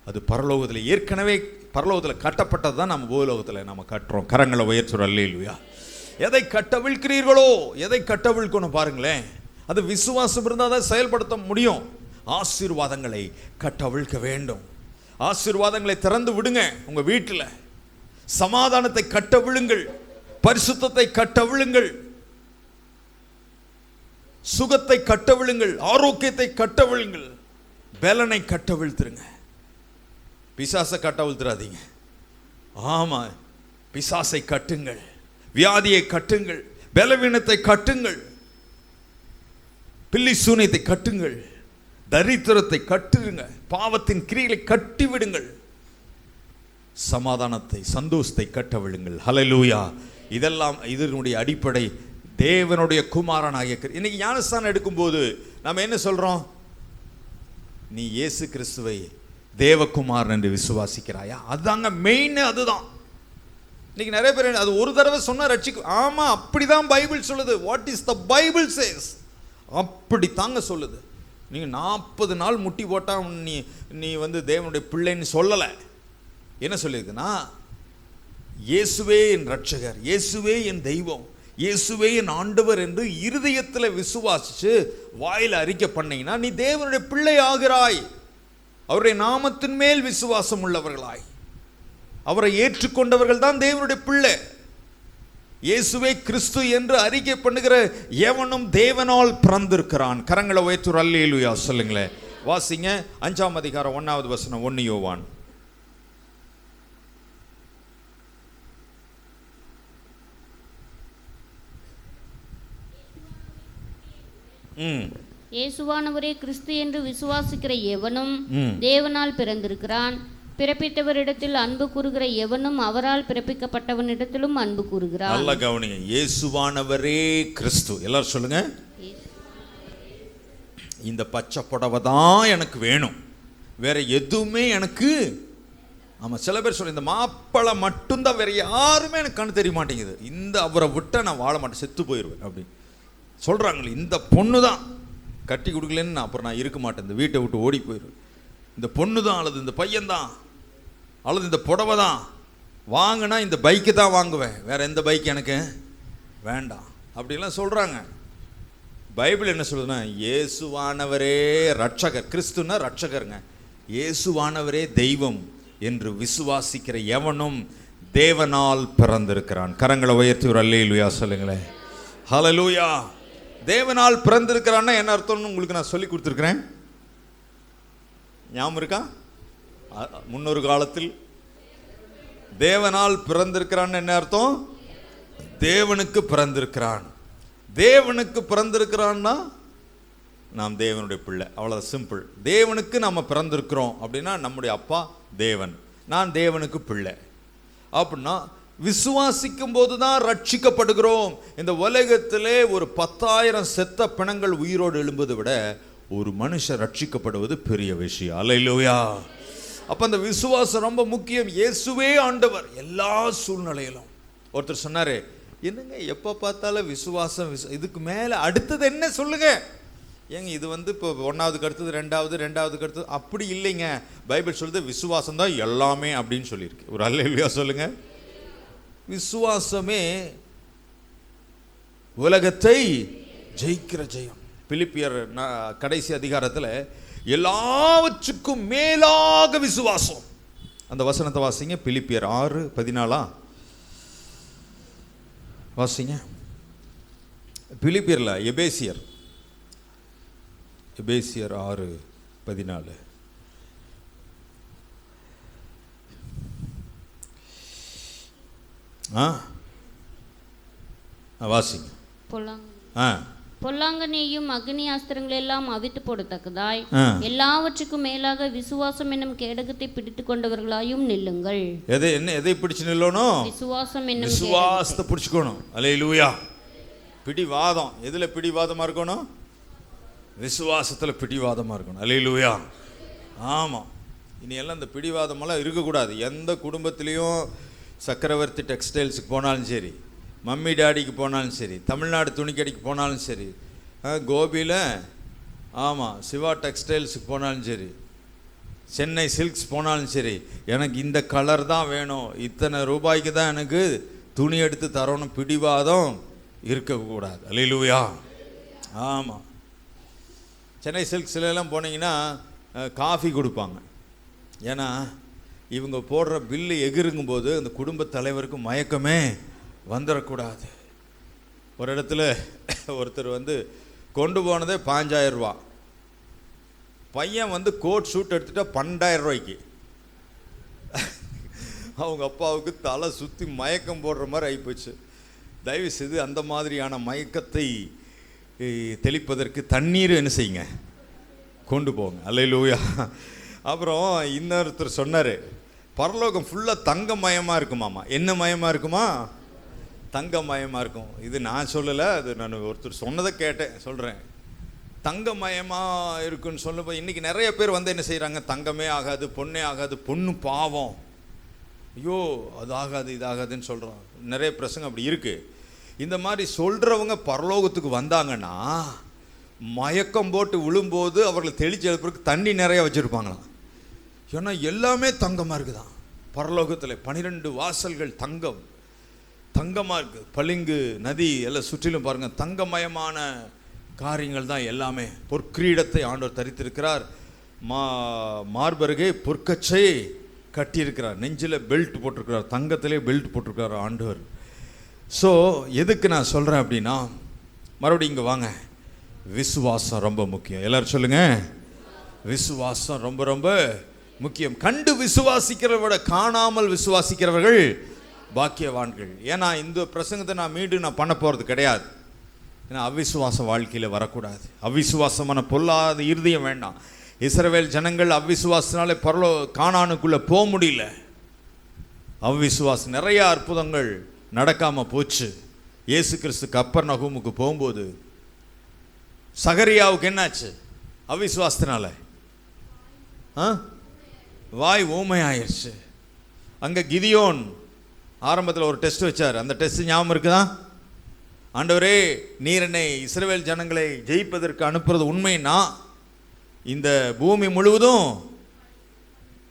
அது பரலோகத்தில் ஏற்கனவே பரலோகத்தில் கட்டப்பட்டது தான் நம்ம பூலோகத்தில் நம்ம கட்டுறோம். கரங்களை உயர்த்துற அல்லேலூயா. எதை கட்டவிழ்க்கிறீர்களோ, எதை கட்டவிழ்க்கணும் பாருங்களேன். அது விசுவாசம் இருந்தால் தான் செயல்படுத்த முடியும். ஆசீர்வாதங்களை கட்டவிழ்க்க வேண்டும். ஆசீர்வாதங்களை திறந்து விடுங்க. உங்க வீட்டில் சமாதானத்தை கட்டவிழுங்கள், பரிசுத்தத்தை கட்டவிழுங்கள், சுகத்தை கட்டவிழுங்கள், ஆரோக்கியத்தை கட்டவிழுங்கள், பலனை கட்டவிழ்த்துருங்க. பிசாசை கட்டவிழ்த்துறாதீங்க. ஆமா, பிசாசை கட்டுங்கள், வியாதியை கட்டுங்கள், பலவீனத்தை கட்டுங்கள், பில்லி சூனியத்தை கட்டுங்கள், தரித்திரத்தை கட்டுங்க, பாவத்தின் கிரிகளை கட்டி விடுங்கள், சமாதானத்தை சந்தோஷத்தை கட்டவிழுங்கள். ஹல்லேலூயா. இதெல்லாம் இதனுடைய அடிப்படை தேவனுடைய குமாரனாகிய. இன்னைக்கு ஞானஸ்தானம் எடுக்கும்போது நம்ம என்ன சொல்றோம்? நீ இயேசு கிறிஸ்துவை தேவகுமாரன் என்று விசுவாசிக்கிறாயா? அதுதாங்க மெயின். அதுதான் இன்னைக்கு நிறைய பேர் அது ஒரு தடவை சொன்னா ரட்சிக்கும். ஆமா, அப்படிதான் பைபிள் சொல்லுது. What is the Bible chase, அப்படி தாங்க சொல்லுது. நீங்க 40 நாள் முட்டி போட்டா நீ தேவனுடைய பிள்ளைன்னு சொல்லலை. என்ன சொல்லியிருக்குன்னா, இயேசுவே என் ரட்சகர், இயேசுவே என் தெய்வம், இயேசுவே என் ஆண்டவர் என்று இருதயத்தில் விசுவாசிச்சு வாயில் அறிக்கை பண்ணீங்கன்னா நீ தேவனுடைய பிள்ளை ஆகிறாய். அவருடைய நாமத்தின் மேல் விசுவாசம் உள்ளவர்களாய், அவரை ஏற்றுக்கொண்டவர்கள் தான் தேவனுடைய பிள்ளை. இயேசுவே கிறிஸ்து என்று அறிக்கை பண்ணுகிற எவனும் தேவனால் பிறந்திருக்கிறான். கரங்களை உயர்த்து அல்லேலூயா சொல்லுங்களேன். வாசிங்க 5ஆம் அதிகாரம் 1வது வசனம். 1 யோவான். இயேசுவானவரே கிறிஸ்து என்று விசுவாசிக்கிற எவனும் தேவனால் பிறந்திருக்கிறான். பிறப்பித்தவரிடத்தில் அன்பு கூறுகிற எவனும் அவரால் பிறப்பிக்கப்பட்டவனிடத்திலும் அன்பு கூறுகிறான். நல்லா கவனிங்க. இயேசுவானவரே கிறிஸ்து. எல்லாரும் சொல்லுங்க, இந்த பச்சை புடவை தான் எனக்கு வேணும், வேற எதுவுமே எனக்கு. ஆமாம், சில பேர் சொல்ல இந்த மாப்பிள்ளை மட்டும்தான், வேற யாருமே எனக்கு கண்ணு தெரிய மாட்டேங்குது, இந்த அவரை விட்டால் நான் வாழ மாட்டேன், செத்து போயிடுவேன் அப்படி சொல்கிறாங்களே. இந்த பொண்ணு தான் கட்டி கொடுக்கலன்னு நான் அப்புறம் நான் இருக்க மாட்டேன், இந்த வீட்டை விட்டு ஓடி போயிடுவேன், இந்த பொண்ணு தான் அல்லது இந்த பையன்தான் அல்லது இந்த புடவை தான் வாங்கினா இந்த பைக்கு தான் வாங்குவேன், வேற எந்த பைக் எனக்கு வேண்டாம் அப்படிலாம் சொல்கிறாங்க. பைபிள் என்ன சொல்லுதுன்னா, இயேசுவானவரே ரட்சகர், கிறிஸ்துன்னா ரட்சகருங்க, இயேசுவானவரே தெய்வம் என்று விசுவாசிக்கிற எவனும் தேவனால் பிறந்திருக்கிறான். கரங்களை உயர்த்தி ஒரு அல்லேலூயா சொல்லுங்களேன். ஹல்லேலூயா. தேவனால் பிறந்திருக்கிறான்னா என்ன அர்த்தம்னு உங்களுக்கு நான் சொல்லி கொடுத்துருக்கிறேன், ஞாபகம் இருக்கா? முன்னொரு காலத்தில் தேவனால் பிறந்திருக்கிறான்னு என்ன அர்த்தம்? தேவனுக்கு பிறந்திருக்கிறான். தேவனுக்கு பிறந்திருக்கிறான்னா நாம் தேவனுடைய பிள்ளை, அவ்வளோ சிம்பிள். தேவனுக்கு நம்ம பிறந்திருக்கிறோம் அப்படின்னா நம்முடைய அப்பா தேவன், நான் தேவனுக்கு பிள்ளை அப்படின்னா விசுவாசிக்கும் போது தான் ரட்சிக்கப்படுகிறோம். இந்த உலகத்திலே ஒரு 10,000 செத்த பிணங்கள் உயிரோடு எழும்புவதை விட ஒரு மனுஷன் ரட்சிக்கப்படுவது பெரிய விஷயம். அல்லேலூயா. அப்போ அந்த விசுவாசம் ரொம்ப முக்கியம். இயேசுவே ஆண்டவர் எல்லா சூழ்நிலையிலும். ஒருத்தர் சொன்னார், என்னங்க எப்போ பார்த்தாலும் விசுவாசம் இதுக்கு மேலே அடுத்தது என்ன சொல்லுங்க. ஏங்க இது இப்போ 1ஆவதுக்கு அடுத்தது 2ஆவதுக்கு அடுத்தது அப்படி இல்லைங்க. பைபிள் சொல்லுது விசுவாசம் தான் எல்லாமே அப்படின்னு சொல்லியிருக்கு. ஒரு அல்லேலூயா சொல்லுங்க. விசுவாசமே உலகத்தை ஜெயிக்கிற ஜெயம். பிலிப்பியர் கடைசி அதிகாரத்தில் எல்லாவற்றுக்கும் மேலாக விசுவாசம், அந்த வசனத்தை வாசிங்க. பிலிப்பியர் 6:14 வாசிங்க. பிலிப்பியர்ல எபேசியர் 6:14 வாசிங்க. பொல்லாங்கனையும் அக்னி அஸ்திரங்கள் எல்லாம் அவித்து போடத்தக்கதாய் எல்லாவற்றுக்கும் மேலாக விசுவாசம் என்னும் கேடகத்தை பிடித்து கொண்டவர்களாயும் நில்லுங்கள். எதை பிடிச்சு நில்லணும்? விசுவாசம் என்னும் விசுவாசத்தை பிடிச்சுக்கணும். அல்லேலூயா. பிடிவாதம் எதுல பிடிவாதமா இருக்கணும்? விசுவாசத்துல பிடிவாதமா இருக்கணும். அல்லேலூயா. ஆமா, இனி எல்லாம் இந்த பிடிவாதமெல்லாம் இருக்கக்கூடாது. எந்த குடும்பத்திலையும் சக்கரவர்த்தி டெக்ஸ்டைல்ஸுக்கு போனாலும் சரி, மம்மி டாடிக்கு போனாலும் சரி, தமிழ்நாடு துணிக்கடைக்கு போனாலும் சரி, கோபியில் ஆமாம் சிவா டெக்ஸ்டைல்ஸுக்கு போனாலும் சரி, சென்னை சில்க்ஸ் போனாலும் சரி, எனக்கு இந்த கலர் தான் வேணும், இத்தனை ரூபாய்க்கு தான் எனக்கு துணி எடுத்து தரணும், பிடிவாதம் இருக்கக்கூடாது. அல்லேலூயா. ஆமாம், சென்னை சில்க்ஸ்லாம் போனீங்கன்னா காஃபி கொடுப்பாங்க. ஏன்னா இவங்க போடுற பில்லு எகிருங்கும்போது அந்த குடும்ப தலைவருக்கு மயக்கமே வந்துடக்கூடாது. ஒரு இடத்துல ஒருத்தர் கொண்டு போனதே 5,000 ரூபா, பையன் கோட் ஷூட் எடுத்துட்டா 12,000 ரூபாய்க்கு. அவங்க அப்பாவுக்கு தலை சுற்றி மயக்கம் போடுற மாதிரி ஆகிப்போச்சு. தயவு செய்து அந்த மாதிரியான மயக்கத்தை தெளிப்பதற்கு தண்ணீர் என்ன செய்யுங்க, கொண்டு போங்க. அல்லேலூயா. அப்புறம் இன்னொருத்தர் சொன்னார், பரலோகம் ஃபுல்லாக தங்கமயமாக இருக்குமாம்மா. என்ன மயமாக இருக்குமா? தங்கமயமாக இருக்கும். இது நான் சொல்லலை, அது நான் ஒருத்தர் சொன்னதை கேட்டேன், சொல்கிறேன். தங்கமயமாக இருக்குன்னு சொல்லப்போ இன்றைக்கி நிறைய பேர் என்ன செய்கிறாங்க, தங்கமே ஆகாது, பொண்ணே ஆகாது, பொண்ணு பாவம், ஐயோ அது ஆகாது இது ஆகாதுன்னு சொல்கிறோம். நிறைய பிரசங்கம் அப்படி இருக்குது. இந்த மாதிரி சொல்கிறவங்க பரலோகத்துக்கு வந்தாங்கன்னா மயக்கம் போட்டு விழும்போது அவர்களை தெளிச்சு எழுப்புறதுக்கு தண்ணி நிறைய வச்சுருப்பாங்களாம். ஏன்னா எல்லாமே தங்கமாக இருக்குதான் பரலோகத்தில். 12 வாசல்கள் தங்கமாக இருக்குது. பளிங்கு நதி எல்லாம் சுற்றிலும் பாருங்கள், தங்கமயமான காரியங்கள் தான் எல்லாமே. பொற்கிரீடத்தை ஆண்டவர் தரித்திருக்கிறார், மார்பருகே பொற்கச்சை கட்டியிருக்கிறார், நெஞ்சில் பெல்ட் போட்டிருக்கிறார், தங்கத்திலே பெல்ட் போட்டிருக்கிறார் ஆண்டவர். ஸோ எதுக்கு நான் சொல்கிறேன் அப்படின்னா, மறுபடியும் இங்கே வாங்க, விசுவாசம் ரொம்ப முக்கியம். எல்லாரும் சொல்லுங்க, விசுவாசம் ரொம்ப ரொம்ப முக்கியம். கண்டு விசுவாசிக்கிறவரை விட காணாமல் விசுவாசிக்கிறவர்கள் பாக்கியவான்கள். ஏன்னா இந்த பிரசங்கத்தை நான் மீண்டும் பண்ண போகிறது கிடையாது. ஏன்னா அவிசுவாச வாழ்க்கையில் வரக்கூடாது. அவிசுவாசமான பொல்லாத இருதயம் வேண்டாம். இஸ்ரவேல் ஜனங்கள் அவிசுவாசனாலே கானானுக்குள்ளே போக முடியல. அவிசுவாசம் நிறைய அற்புதங்கள் நடக்காமல் போச்சு. இயேசு கிறிஸ்து கப்பர்நகூமுக்கு போகும்போது சகரியாவுக்கு என்னாச்சு? அவிசுவாசத்தினால வாய் ஊமையாயிருச்சு. அங்கே கிதியோன் ஆரம்பத்தில் ஒரு டெஸ்ட் வச்சார். அந்த டெஸ்ட் ஞாபகம் இருக்குதா? ஆண்டவரே, நீர் என்னை இஸ்ரவேல் ஜனங்களை ஜெயிப்பதற்கு அனுப்புறது உண்மைன்னா இந்த பூமி முழுவதும்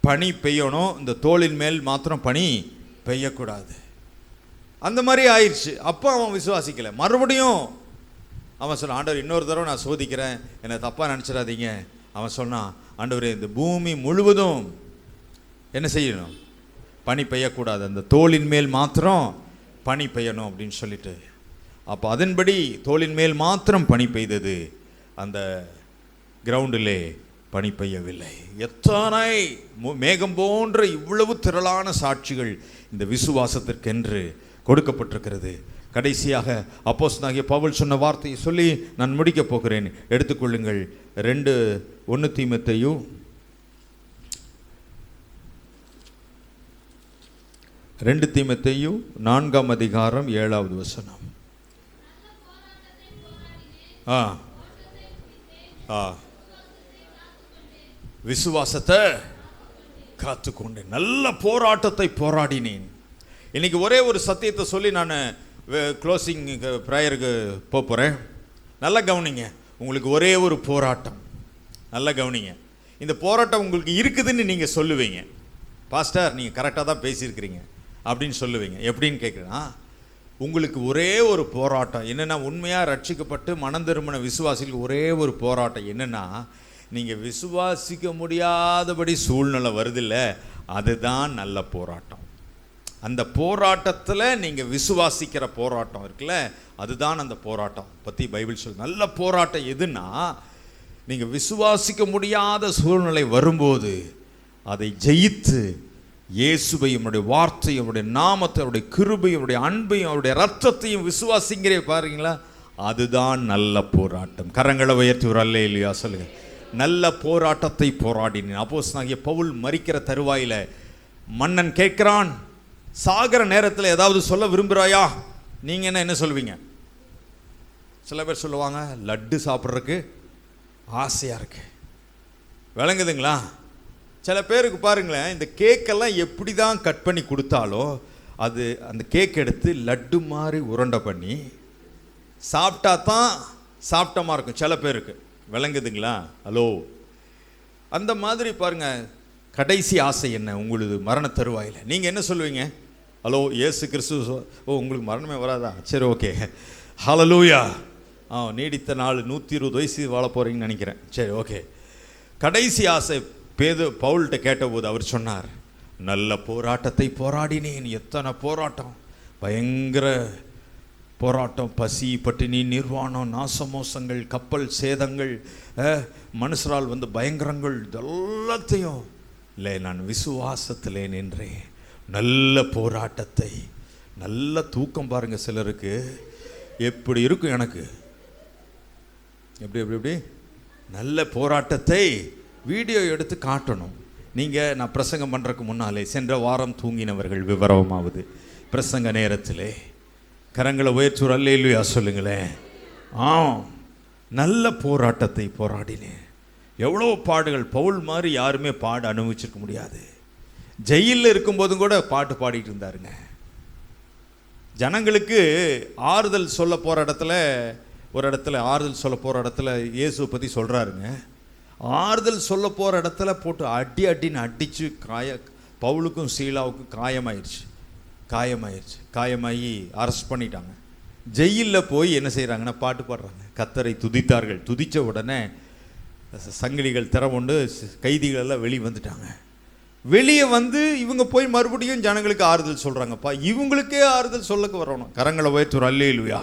பனி பெய்யணும், இந்த தோளின் மேல் மாத்திரம் பனி பெய்யக்கூடாது. அந்த மாதிரி ஆயிடுச்சு. அப்போ அவன் விசுவாசிக்கலை. மறுபடியும் அவன் சொன்னான், ஆண்டவர் இன்னொரு தடவை நான் சோதிக்கிறேன், என்னை தப்பாக நினச்சிடாதீங்க. அவன் சொன்னான், ஆண்டவரே இந்த பூமி முழுவதும் என்ன செய்யணும்? பனி பெய்யக்கூடாது, அந்த தோளின் மேல் மாத்திரம் பனி பெய்யணும் அப்படின்னு சொல்லிட்டு. அப்போ அதன்படி தோளின் மேல் மாத்திரம் பனி பெய்தது, அந்த கிரவுண்டிலே பனி பெய்யவில்லை. எத்தனை மேகம் போன்ற இவ்வளவு திரளான சாட்சிகள் இந்த விசுவாசத்திற்கென்று கொடுக்கப்பட்டிருக்கிறது. கடைசியாக அப்போஸ்தலனாகிய பவுல் சொன்ன வார்த்தையை சொல்லி நான் முடிக்கப் போகிறேன். எடுத்துக்கொள்ளுங்கள். 1 தீமோத்தேயு 4ஆம் அதிகாரம் 7வது வசனம். விசுவாசத்தை காத்துக்கொண்டேன், நல்ல போராட்டத்தை போராடினேன். இன்னைக்கு ஒரே ஒரு சத்தியத்தை சொல்லி நான் க்ளோசிங் ப்ரேயருக்கு போகிறேன். நல்லா கவனிங்க. உங்களுக்கு ஒரே ஒரு போராட்டம், நல்லா கவனிங்க. இந்த போராட்டம் உங்களுக்கு இருக்குதுன்னு நீங்கள் சொல்லுவீங்க. பாஸ்டர், நீங்கள் கரெக்டாக தான் பேசியிருக்கிறீங்க அப்படின்னு சொல்லுவீங்க. எப்படின்னு கேட்குறேன்னா, உங்களுக்கு ஒரே ஒரு போராட்டம் என்னென்னா, உண்மையாக ரட்சிக்கப்பட்டு மனம் திரும்பின விசுவாசிகளுக்கு ஒரே ஒரு போராட்டம் என்னென்னா, நீங்கள் விசுவாசிக்க முடியாதபடி சூழ்நிலை வருதில்ல, அதுதான் நல்ல போராட்டம். அந்த போராட்டத்தில் நீங்கள் விசுவாசிக்கிற போராட்டம் இருக்குல்ல, அதுதான் அந்த போராட்டம் பற்றி பைபிள் சொல்லு. நல்ல போராட்டம் எதுன்னா, நீங்கள் விசுவாசிக்க முடியாத சூழ்நிலை வரும்போது அதை ஜெயித்து இயேசுவையும் அவருடைய வார்த்தையும் அவருடைய நாமத்தை அவருடைய கிருபையும் அவருடைய அன்பையும் அவருடைய ரத்தத்தையும் விசுவாசிங்கிறே பாருங்களா, அதுதான் நல்ல போராட்டம். கரங்களை உயர்த்தி ஒரு அல்லேலூயா சொல்லுங்க. நல்ல போராட்டத்தை போராடினேன். அப்போஸ்தலனாகிய பவுல் மரிக்கிற தருவாயில் மன்னன் கேட்கிறான், சாகர நேரத்தில் ஏதாவது சொல்ல விரும்புகிறாயா? நீங்கள் என்ன சொல்லுவீங்க? சில பேர் சொல்லுவாங்க, லட்டு சாப்பிட்றதுக்கு ஆசையாக இருக்கு. விளங்குதுங்களா? சில பேருக்கு பாருங்களேன், இந்த கேக்கெல்லாம் எப்படி தான் கட் பண்ணி கொடுத்தாலும் அது அந்த கேக் எடுத்து லட்டு மாதிரி உருண்டை பண்ணி சாப்பிட்டா தான் சாப்பிட்டமாக இருக்கும் சில பேருக்கு. விளங்குதுங்களா? ஹலோ, அந்த மாதிரி பாருங்க, கடைசி ஆசை என்ன உங்களுது மரண தருவாயில்? நீங்கள் என்ன சொல்லுவீங்க? ஹலோ, இயேசு கிறிஸ்து. ஓ, உங்களுக்கு மரணமே வராதா? சரி, ஓகே, ஹல்லேலூயா. நீடித்த நாள் 120 வயசு வாழ போகிறீங்கன்னு நினைக்கிறேன். சரி, ஓகே. கடைசி ஆசை பவுல்கிட்ட கேட்டபோது அவர் சொன்னார், நல்ல போராட்டத்தை போராடினேன். எத்தனை போராட்டம், பயங்கர போராட்டம், பசி, பட்டினி, நிர்வாணம், நாசமோசங்கள், கப்பல் சேதங்கள், மனுஷரால் வந்து பயங்கரங்கள், இதெல்லாத்தையும் இல்லை, நான் விசுவாசத்திலே நின்றேன். நல்ல போராட்டத்தை. நல்ல தூக்கம் பாருங்க சிலருக்கு எப்படி இருக்கும். எனக்கு எப்படி எப்படி எப்படி நல்ல போராட்டத்தை வீடியோ எடுத்து காட்டணும். நீங்கள் நான் பிரசங்கம் பண்ணுறதுக்கு முன்னாலே சென்ற வாரம் தூங்கினவர்கள் விவரமாவது பிரசங்க நேரத்திலே கரங்களை உயர்த்தி ஒரு அல்லேலூயா சொல்லுங்களேன். நல்ல போராட்டத்தை போராடினேன். எவ்வளோ பாடுகள். பவுல் மாதிரி யாருமே பாடு அனுபவிச்சிருக்க முடியாது. ஜெயிலில் இருக்கும்போதும் கூட பாட்டு பாடிட்டு இருந்தாருங்க. ஜனங்களுக்கு ஆறுதல் சொல்ல போகிற இடத்துல, ஒரு இடத்துல ஆறுதல் சொல்ல போகிற இடத்துல இயேசுவை பற்றி சொல்கிறாருங்க. ஆறுதல் சொல்ல போகிற இடத்துல போட்டு அடின்னு அடித்து பவுலுக்கும் சீலாவுக்கும் காயமாகி அரெஸ்ட் பண்ணிட்டாங்க. ஜெயிலில் போய் என்ன செய்கிறாங்கன்னா பாட்டு பாடுறாங்க, கர்த்தரை துதித்தார்கள். துதித்த உடனே சங்கிலிகள் திறவுண்டு கைதிகள் எல்லாம் வெளியே வந்துட்டாங்க. வெளியே வந்து இவங்க போய் மறுபடியும் ஜனங்களுக்கு ஆறுதல் சொல்கிறாங்கப்பா. இவங்களுக்கே ஆறுதல் சொல்லக்கு வரணும். கரங்களை உயர்த்தி ஒரு அல்லேலூயா.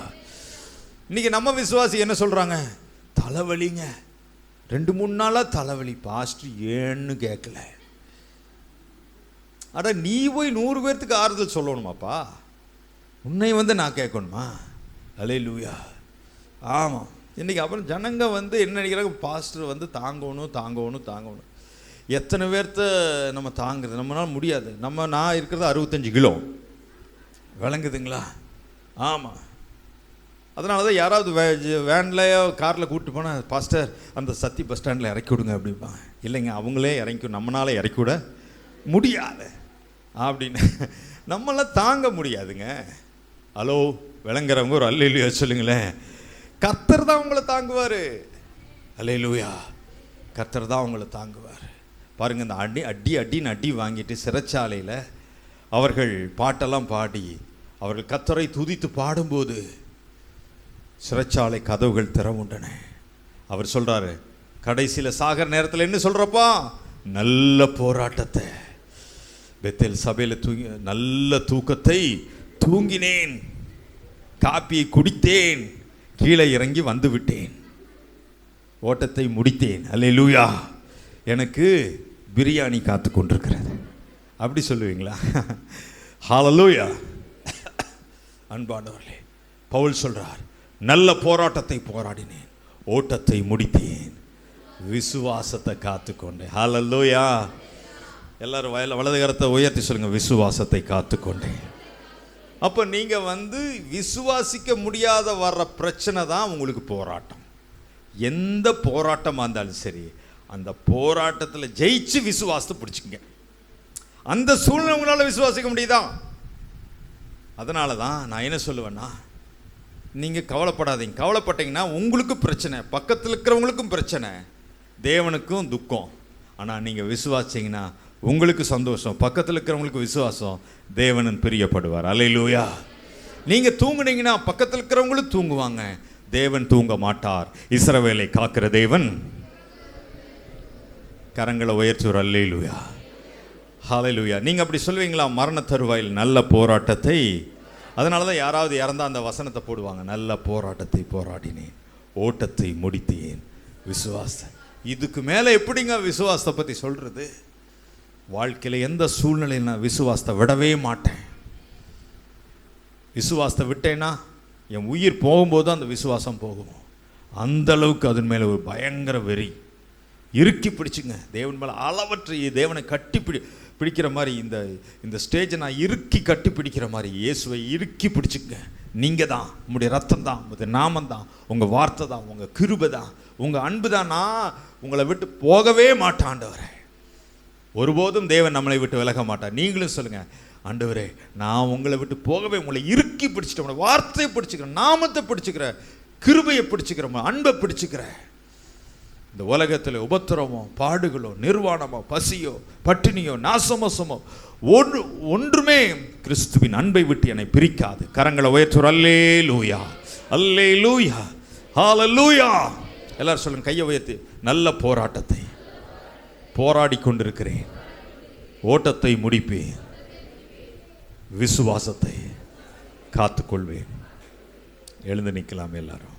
இன்றைக்கி நம்ம விசுவாசி என்ன சொல்கிறாங்க? தலைவலிங்க, 2-3 நாளாக தலைவலி பாஸ்டர், ஏன்னு கேட்கல. அட, நீ போய் 100 பேர்த்துக்கு ஆறுதல் சொல்லணுமாப்பா? உன்னை வந்து நான் கேட்கணுமா? அல்லேலூயா. ஆமாம். இன்றைக்கி அப்புறம் ஜனங்க வந்து என்ன நினைக்கிறாங்க? பாஸ்டர் வந்து தாங்கணும். எத்தனை பேர்த்த நம்ம தாங்குறது? நம்மளால் முடியாது. நான் இருக்கிறது 65 கிலோ. விளங்குதுங்களா? ஆமாம். அதனால தான் யாராவது வேன்லையோ காரில் கூப்பிட்டு போனால், பாஸ்டர் அந்த சத்தி பஸ் ஸ்டாண்டில் இறக்கி விடுங்க அப்படிப்பாங்க. இல்லைங்க, அவங்களே இறக்கி, நம்மளால் இறக்கி விட முடியாது. அப்படின்னு நம்மளாம் தாங்க முடியாதுங்க. ஹலோ, விளங்குறவங்க ஒரு அல்லேலூயா சொல்லுங்களேன். கர்த்தர் தான் உங்களை தாங்குவார். அல்லேலூயா, கர்த்தர் தான் உங்களை தாங்குவார். பாருங்கள், இந்த அடின்னு அடி வாங்கிட்டு சிறைச்சாலையில் அவர்கள் பாட்டெல்லாம் பாடி அவர்கள் கர்த்தரை துதித்து பாடும்போது சிறைச்சாலை கதவுகள் திறவுண்டன. அவர் சொல்கிறாரு, கடைசியில் சாகர நேரத்தில் என்ன சொல்கிறப்பா, நல்ல போராட்டத்தை பெத்தேல் சபையில் நல்ல தூக்கத்தை தூங்கினேன், காப்பியை குடித்தேன், கீழே இறங்கி வந்து விட்டேன், ஓட்டத்தை முடித்தேன். அல்லேலூயா, எனக்கு பிரியாணி காத்து கொண்டிருக்கிறது. அப்படி சொல்லுவீங்களா? ஹல்லேலூயா. அன்பானவர்களே, பவுல் சொல்றார், நல்ல போராட்டத்தை போராடினேன், ஓட்டத்தை முடித்தேன், விசுவாசத்தை காத்து கொண்டேன். ஹல்லேலூயா. எல்லாரும் வலது கரத்தை உயர்த்தி சொல்லுங்க, விசுவாசத்தை காத்து கொண்டேன். அப்போ நீங்கள் விசுவாசிக்க முடியாத வர்ற பிரச்சனை தான் உங்களுக்கு போராட்டம். எந்த போராட்டமாக இருந்தாலும் சரி, அந்த போராட்டத்தில் ஜெயிச்சு விசுவாசத்தை பிடிச்சிங்க. அந்த சூழ்நிலை உங்களால் விசுவாசிக்க முடியுதா? அதனால தான் நான் என்ன சொல்லுவேன்னா, நீங்கள் கவலைப்படாதீங்க. கவலைப்பட்டீங்கன்னா உங்களுக்கு பிரச்சனை, பக்கத்தில் இருக்கிறவங்களுக்கும் பிரச்சனை, தேவனுக்கும் துக்கம். ஆனால் நீங்கள் விசுவாசிங்கன்னா உங்களுக்கு சந்தோஷம், பக்கத்தில் இருக்கிறவங்களுக்கு விசுவாசம், தேவனும் பிரியப்படுவார். அல்லேலூயா. நீங்கள் தூங்குனீங்கன்னா பக்கத்தில் இருக்கிறவங்களும் தூங்குவாங்க, தேவன் தூங்க மாட்டார். இஸ்ரவேலை காக்கிற தேவன். கரங்களை உயர்த்துவார். அல்லேலூயா, ஹல்லேலூயா. நீங்கள் அப்படி சொல்லுவீங்களா? மரண தருவாயில் நல்ல போராட்டத்தை. அதனால தான் யாராவது இறந்தால் அந்த வசனத்தை போடுவாங்க, நல்ல போராட்டத்தை போராடினேன், ஓட்டத்தை முடித்தேன், விசுவாசம். இதுக்கு மேலே எப்படிங்க விசுவாசத்தை பற்றி சொல்கிறது? வாழ்க்கையில் எந்த சூழ்நிலையில் நான் விசுவாசத்தை விடவே மாட்டேன். விசுவாசத்தை விட்டேன்னா என் உயிர் போகும்போது அந்த விசுவாசம் போகும். அந்த அளவுக்கு அதன் மேலே ஒரு பயங்கர வெறி. இறுக்கி பிடிச்சுங்க, தேவன் மேலே அளவற்ற தேவனை கட்டி பிடிக்கிற மாதிரி இந்த ஸ்டேஜை நான் இறுக்கி கட்டி பிடிக்கிற மாதிரி இயேசுவை இறுக்கி பிடிச்சுங்க. நீங்கள் தான், உங்களுடைய ரத்தம் தான், உங்களுடைய நாமம் தான், உங்கள் வார்த்தை தான், உங்கள் கிருபை தான், உங்கள் அன்பு தான். நான் உங்களை விட்டு போகவே மாட்டேன் ஆண்டவரே. ஒருபோதும் தேவன் நம்மளை விட்டு விலக மாட்டார். நீங்களும் சொல்லுங்கள், ஆண்டவரே நான் உங்களை விட்டு போகவே, உங்களை இறுக்கி பிடிச்சிட்டேன், உங்களை வார்த்தையை பிடிச்சிக்கிறேன், நாமத்தை பிடிச்சிக்கிறேன், கிருபையை பிடிச்சிக்கிறேன், அன்பை பிடிச்சிக்கிறேன். இந்த உலகத்தில் உபத்திரமோ, பாடுகளோ, நிர்வாணமோ, பசியோ, பட்டினியோ, நாசமோசமோ ஒன்றுமே கிறிஸ்துவின் அன்பை விட்டு என்னை பிரிக்காது. கரங்களை உயர்த்துவோர். அல்லேலூயா, அல்லேலூயா, ஹல்லேலூயா. எல்லாரும் சொல்லுங்க, கையை உயர்த்தி, நல்ல போராட்டத்தை போராடி கொண்டிருக்கிறேன், ஓட்டத்தை முடிப்பேன், விசுவாசத்தை காத்துக்கொள்வேன். எழுந்து நிற்கலாம் எல்லாரும்.